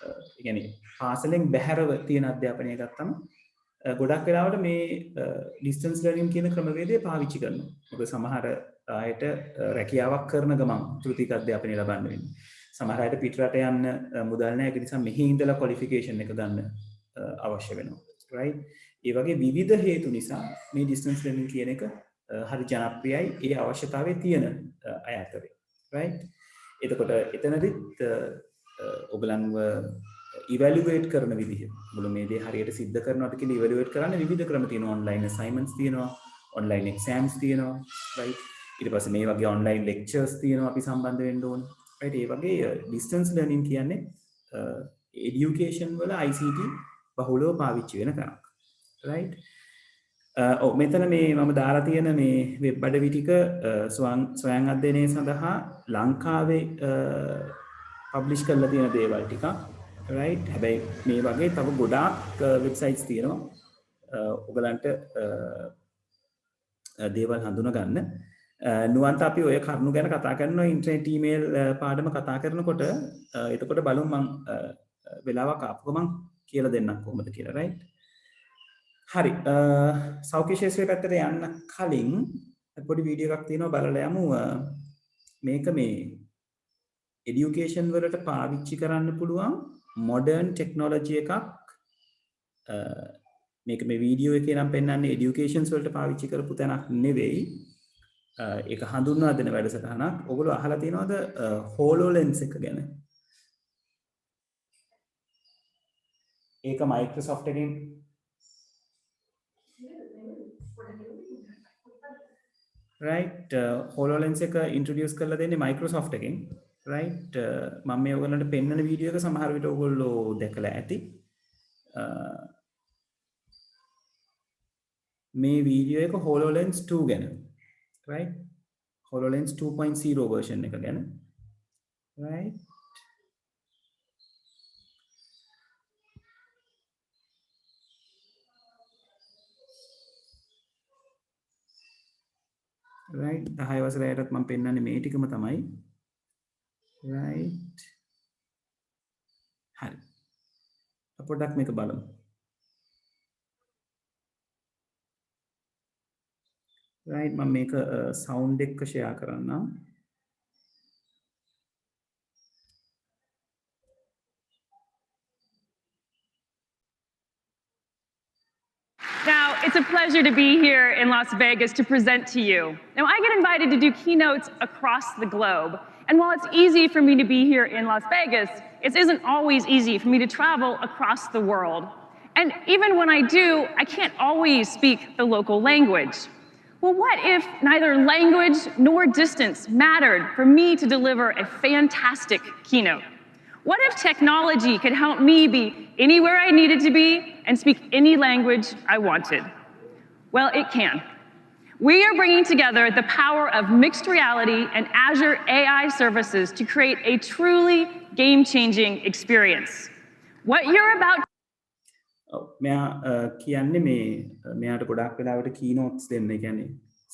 ඒ කියන්නේ පාසලෙන් බැහැරව තියෙන අධ්‍යාපනය ගත්තම ගොඩක් වෙලාවට මේ distance learning කියන ක්‍රමවේදය පාවිච්චි කරනවා. මොකද සමහර අයට රැකියාවක් කරන ගමන් තෘතීක අධ්‍යාපනය ලබන්න වෙන්නේ. සමහර අයට පිටරට යන්න මුදල් නැහැ. ඒක නිසා මෙහි ඉඳලා qualification එක ගන්න අවශ්‍ය වෙනවා. right? ඒ වගේ විවිධ හේතු නිසා මේ distance learning කියන එක හරි ජනප්‍රියයි ඒ අවශ්‍යතාවය තියෙන අය අතරේ. right? එතකොට එතනදිත් ඔයගලන්ව evaluate කරන විදිහ, ඔයගොල්ලෝ මේ දේ හරියට සිද්ධ කරනවද කියලා evaluate කරන්න විවිධ ක්‍රම තියෙනවා. online assignments තියෙනවා, online exams තියෙනවා. right? ඊට පස්සේ මේ වගේ online lectures තියෙනවා අපි සම්බන්ධ වෙන්න ඕන. right? ඒ වගේ distance learning කියන්නේ education වල ICT බහුලව පාවිච්චි වෙන ක්‍රමයක්. right? මෙතන මේ මම දාලා තියෙන මේ වෙබ් අඩවි ටික ස්වයං අධ්‍යයනය සඳහා ලංකාවේ පබ්ලිෂ් කරලා තියෙන දේවල් ටික. right? හැබැයි මේ වගේ තව ගොඩාක් වෙබ්සයිට්ස් තියෙනවා. ඔයගලන්ට දේවල් හඳුනා ගන්න. නුවන්ත අපි ඔය කරුණු ගැන කතා කරනවා ඉන්ටර්නෙට් ඊමේල් පාඩම කතා කරනකොට. එතකොට බලමු මම වෙලාවක් ආපුවම මම කියලා දෙන්නම් කොහොමද කියලා. right? හරි. සෞඛ්‍ය ශාස්ත්‍රයේ පැත්තට යන්න කලින් පොඩි වීඩියෝ එකක් තියෙනවා බලලා යමු. මේක මේ education වලට පාවිච්චි කරන්න පුළුවන් modern technology එකක්. මේක මේ වීඩියෝ එකේ නම් පෙන්නන්නේ educations වලට පාවිච්චි කරපු තැනක් නෙවෙයි. ඒක හඳුන්වා දෙන වැඩසටහනක්. ඔයගොල්ලෝ අහලා තියෙනවද HoloLens එක ගැන? ඒක Microsoft එකෙන් right? HoloLens එක introduce කරලා දෙන්නේ Microsoft එකෙන්. right? මම මේ ඔයගලන්ට පෙන්නන වීඩියෝ එක සමහර විට ඔයගොල්ලෝ දැකලා ඇති. මේ වීඩියෝ එක HoloLens 2 ගැන. right? HoloLens 2.0 version එක ගැන. right? right? 10 වසරයටත් මම පෙන්නන්නේ මේ ටිකම තමයි. right? හරි. පොඩ්ඩක් මේක බලමු. right? මම මේක sound එක share කරන්නම්. Now, it's a pleasure to be here in Las Vegas to present to you. Now, I get invited to do keynotes across the globe. And while it's easy for me to be here in Las Vegas, it isn't always easy for me to travel across the world. And even when I do, I can't always speak the local language. Well, what if neither language nor distance mattered for me to deliver a fantastic keynote? What if technology could help me be anywhere I needed to be and speak any language I wanted? Well, it can. We are bringing together the power of mixed reality and Azure AI services to create a truly game-changing experience. What you're about මෙයා කියන්නේ මෙයාට ගොඩක් වෙලාවට keynotes දෙන්න. ඒ කියන්නේ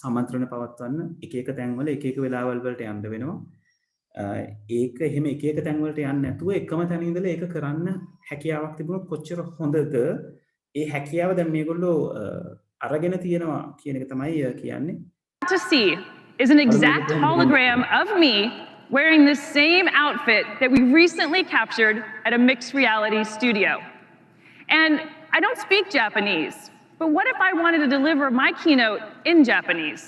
සමන්ත්‍රණ පවත්වන්න එක එක තැන්වල එක එක වෙලාවල් වලට යන්න වෙනවා. ඒක එහෙම එක එක තැන් වලට යන්නේ නැතුව එකම තැන ඉඳලා ඒක කරන්න හැකියාවක් තිබුණොත් කොච්චර හොඳද? ඒ හැකියාව දැන් මේගොල්ලෝ අරගෙන තියෙනවා කියන එක තමයි කියන්නේ. to see is an exact hologram of me wearing the same outfit that we recently captured at a mixed reality studio. And I don't speak Japanese, but what if I wanted to deliver my keynote in Japanese?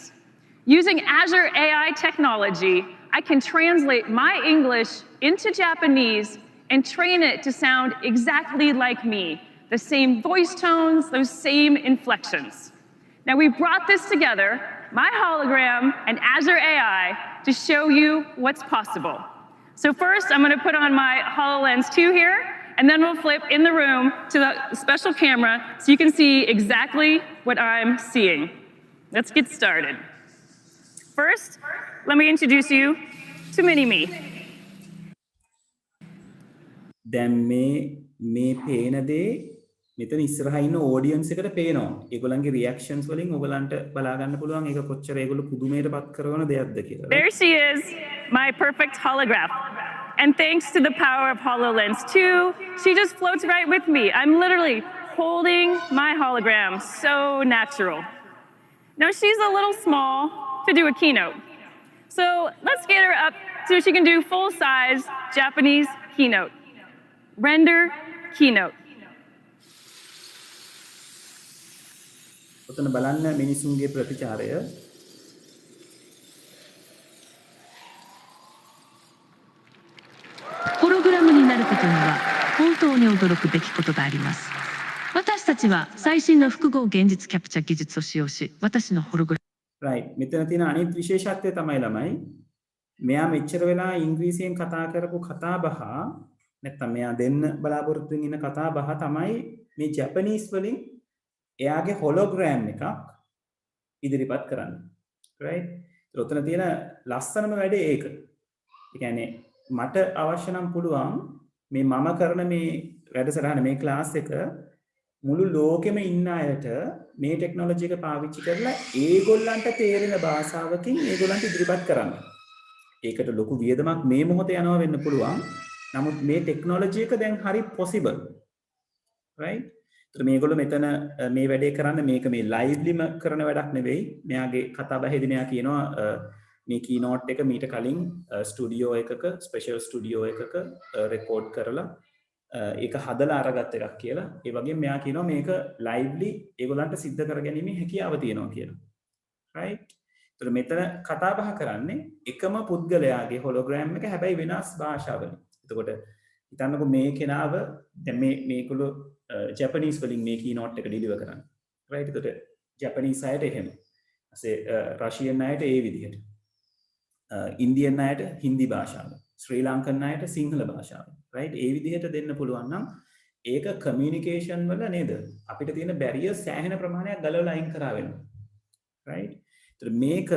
Using Azure AI technology, I can translate my English into Japanese and train it to sound exactly like me. The same voice tones, those same inflections. Now we brought this together, my hologram and Azure AI, to show you what's possible. So first, I'm gonna put on my HoloLens 2 here, and then we'll flip in the room to the special camera so you can see exactly what I'm seeing. Let's get started. First, let me introduce you to Mini-Me. දැන් මේ පේන දේ මෙතන ඉස්සරහා ඉන්න audience එකට පේනවා. ඒගොල්ලන්ගේ reactions වලින් ඔයගලන්ට බලා ගන්න පුළුවන් ඒක කොච්චර ඒගොල්ලෝ පුදුමයටපත් කරන දෙයක්ද කියලා. There she is, my perfect holograph. And thanks to the power of HoloLens 2, she just floats right with me. I'm literally holding my hologram, so natural. Now she's a little small to do a keynote. So let's get her up so she can do full-size Japanese keynote. Render keynote. ඔතන බලන්න මිනිසුන්ගේ ප්‍රතිචාරය. ホログラムになることには本当に驚くべきことがあります。私たちは最新の複合現実キャプチャ技術を使用し、私のホログラム right මෙතන තියෙන අනිත් විශේෂත්වය තමයි ළමයි මෙයා මෙච්චර වෙලා ඉංග්‍රීසියෙන් කතා කරපු කතාබහ නැත්නම් මෙයා දෙන්න බලාපොරොත්තු වෙන ඉන්න කතාබහ තමයි මේ ජපනීස් වලින් එයාගේ හොලෝග්‍රෑම් එකක් ඉදිරිපත් කරන්නේ. right ඔතන තියෙන ලස්සනම වැඩේ ඒක. ඒ කියන්නේ මට අවශ්‍ය නම් පුළුවන් මේ මම කරන මේ වැඩසටහන මේ ක්ලාස් එක මුළු ලෝකෙම ඉන්න අයට මේ ටෙක්නොලොජි එක පාවිච්චි කරලා ඒගොල්ලන්ට තේරෙන භාෂාවකින් ඒගොල්ලන්ට ඉදිරිපත් කරන්න. ඒකට ලොකු වියදමක් මේ මොහොතේ යනවා වෙන්න පුළුවන්. නමුත් මේ ටෙක්නොලොජි එක දැන් හරි possible. right? ඒතර මේගොල්ලෝ මෙතන මේ වැඩේ කරන්න මේක මේ ලයිව්ලිම කරන වැඩක් නෙවෙයි. මෙයාගේ කතා බහෙදි මෙයා කියනවා මේ කීනෝට් එක මීට කලින් ස්ටුඩියෝ එකක ස්පෙෂල් ස්ටුඩියෝ එකක රෙකෝඩ් කරලා ඒක හදලා අරගත් එකක් කියලා. ඒ වගේම මෙයා කියනවා මේක ලයිව්ලි ඒගොල්ලන්ට සිද්ධ කරගැනීමේ හැකියාව තියෙනවා කියලා. right? ඒතර මෙතන කතා බහ කරන්නේ එකම පුද්ගලයාගේ හොලෝග්‍රෑම් එක හැබැයි වෙනස් භාෂාවලින්. එතකොට හිතන්නකෝ මේ කෙනාව දැන් මේගොල්ලෝ ජපනීස් වලින් මේ කීනෝට් එක ඩිලිවර් කරන්නේ. right? එතකොට ජපනීස් අයට එහෙම. ඊසේ රෂියන් අයට ඒ විදිහට. ඉන්දියන් අයට හින්දි භාෂාව. ශ්‍රී ලංකන් අයට සිංහල භාෂාව. right? ඒ විදිහට දෙන්න පුළුවන් නම් ඒක කමියුනිකේෂන් වල නේද? අපිට තියෙන බැරියර් සෑහෙන ප්‍රමාණයක් ගලවලා අයින් කරා වෙනවා. right? ඒතර මේක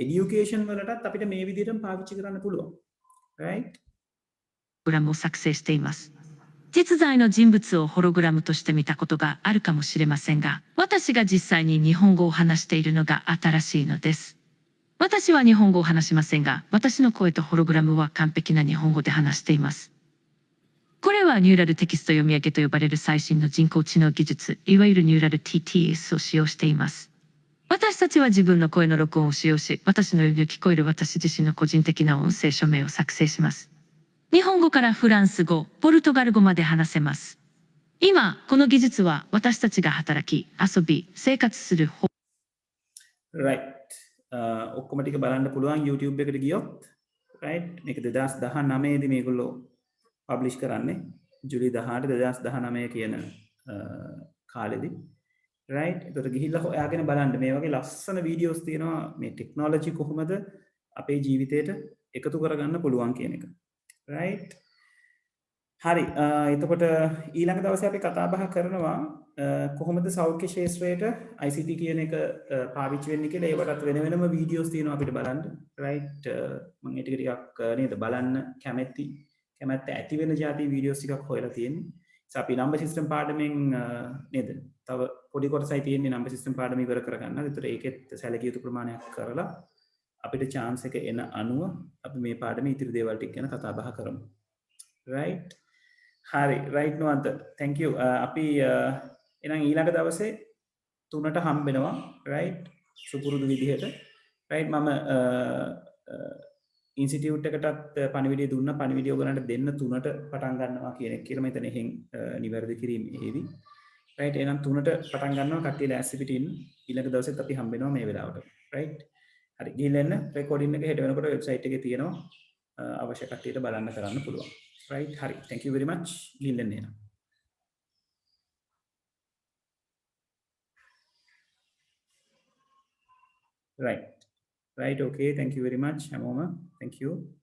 এডুকেෂන් වලටත් අපිට මේ විදිහටම පාවිච්චි කරන්න පුළුවන්. right? ホログラムを作成しています。実在の人物をホログラムとして見たことがあるかもしれませんが、私が実際に日本語を話しているのが新しいのです。私は日本語を話しませんが、私の声とホログラムは完璧な日本語で話しています。これはニューラルテキスト読み上げと呼ばれる最新の人工知能技術、いわゆるニューラル TTS を使用しています。私たちは自分の声の録音を使用し、私のように聞こえる私自身の個人的な音声署名を作成します。日本語からフランス語、ポルトガル語まで話せます。今、この技術は私たちが働き、遊び、生活する right. ඔක්කොම ටික බලන්න පුළුවන් YouTube එකට ගියොත්. right? මේක 2019 දී මේගොල්ලෝ පබ්ලිෂ් කරන්නේ. ජූලි 18 2019 කියන කාලෙදී. right? ඒකට ගිහිල්ලා හොයාගෙන බලන්න මේ වගේ ලස්සන වීඩියෝස් තියෙනවා මේ ටෙක්නොලොජි කොහොමද අපේ ජීවිතේට එකතු කරගන්න පුළුවන් කියන එක. right? හරි. එතකොට ඊළඟ දවසේ අපි කතා බහ කරනවා කොහොමද සෞඛ්‍ය ක්ෂේත්‍රයට ICT කියන එක පාවිච්චි වෙන්නේ කියලා. ඒවටත් වෙන වෙනම වීඩියෝස් තියෙනවා අපිට බලන්න. right? මම ඒ ටික නේද බලන්න කැමැත්ත ඇති වෙන જાති වීඩියෝස් ටිකක් හොයලා තියෙන්නේ. අපි නම්බර් සිස්ටම් පාඩමෙන් නේද? තව පොඩි කොටසයි තියෙන්නේ නම්බර් සිස්ටම් පාඩම ඉවර කරගන්න. ඒතර ඒකෙත් සැලකිය යුතු ප්‍රමාණයක් කරලා අපිට chance එක එන අනුව අපි මේ පාඩමේ ඉතිරි දේවල් ටික ගැන කතා බහ කරමු. right? හරි. right නෝන්ත. thank you. අපි එහෙනම් ඊළඟ දවසේ 3ට හම්බෙනවා. right? සුපුරුදු විදිහට. right? මම ඉන්ස්ටිටියුට් එකටත් පණිවිඩය දුන්න. පණිවිඩය ඔයගලන්ට දෙන්න 3ට පටන් ගන්නවා කියන එක කියලා මම හිතන්නේ එහෙන් නිවැරදි කිරීම හේවි. right? එහෙනම් 3ට පටන් ගන්නවා. කට්ටිය ලෑස්ති පිටින් ඊළඟ දවසෙත් අපි හම්බෙනවා මේ වෙලාවට. right? හරි. ගිහින් එන්න රෙකෝඩින් එක හෙට වෙනකොට වෙබ්සයිට් එකේ තියෙනවා. අවශ්‍ය කට්ටියට බලන්න කරන්න පුළුවන්. right hari thank you very much ගිල්ලෙන් එනවා right okay thank you very much හැමෝම thank you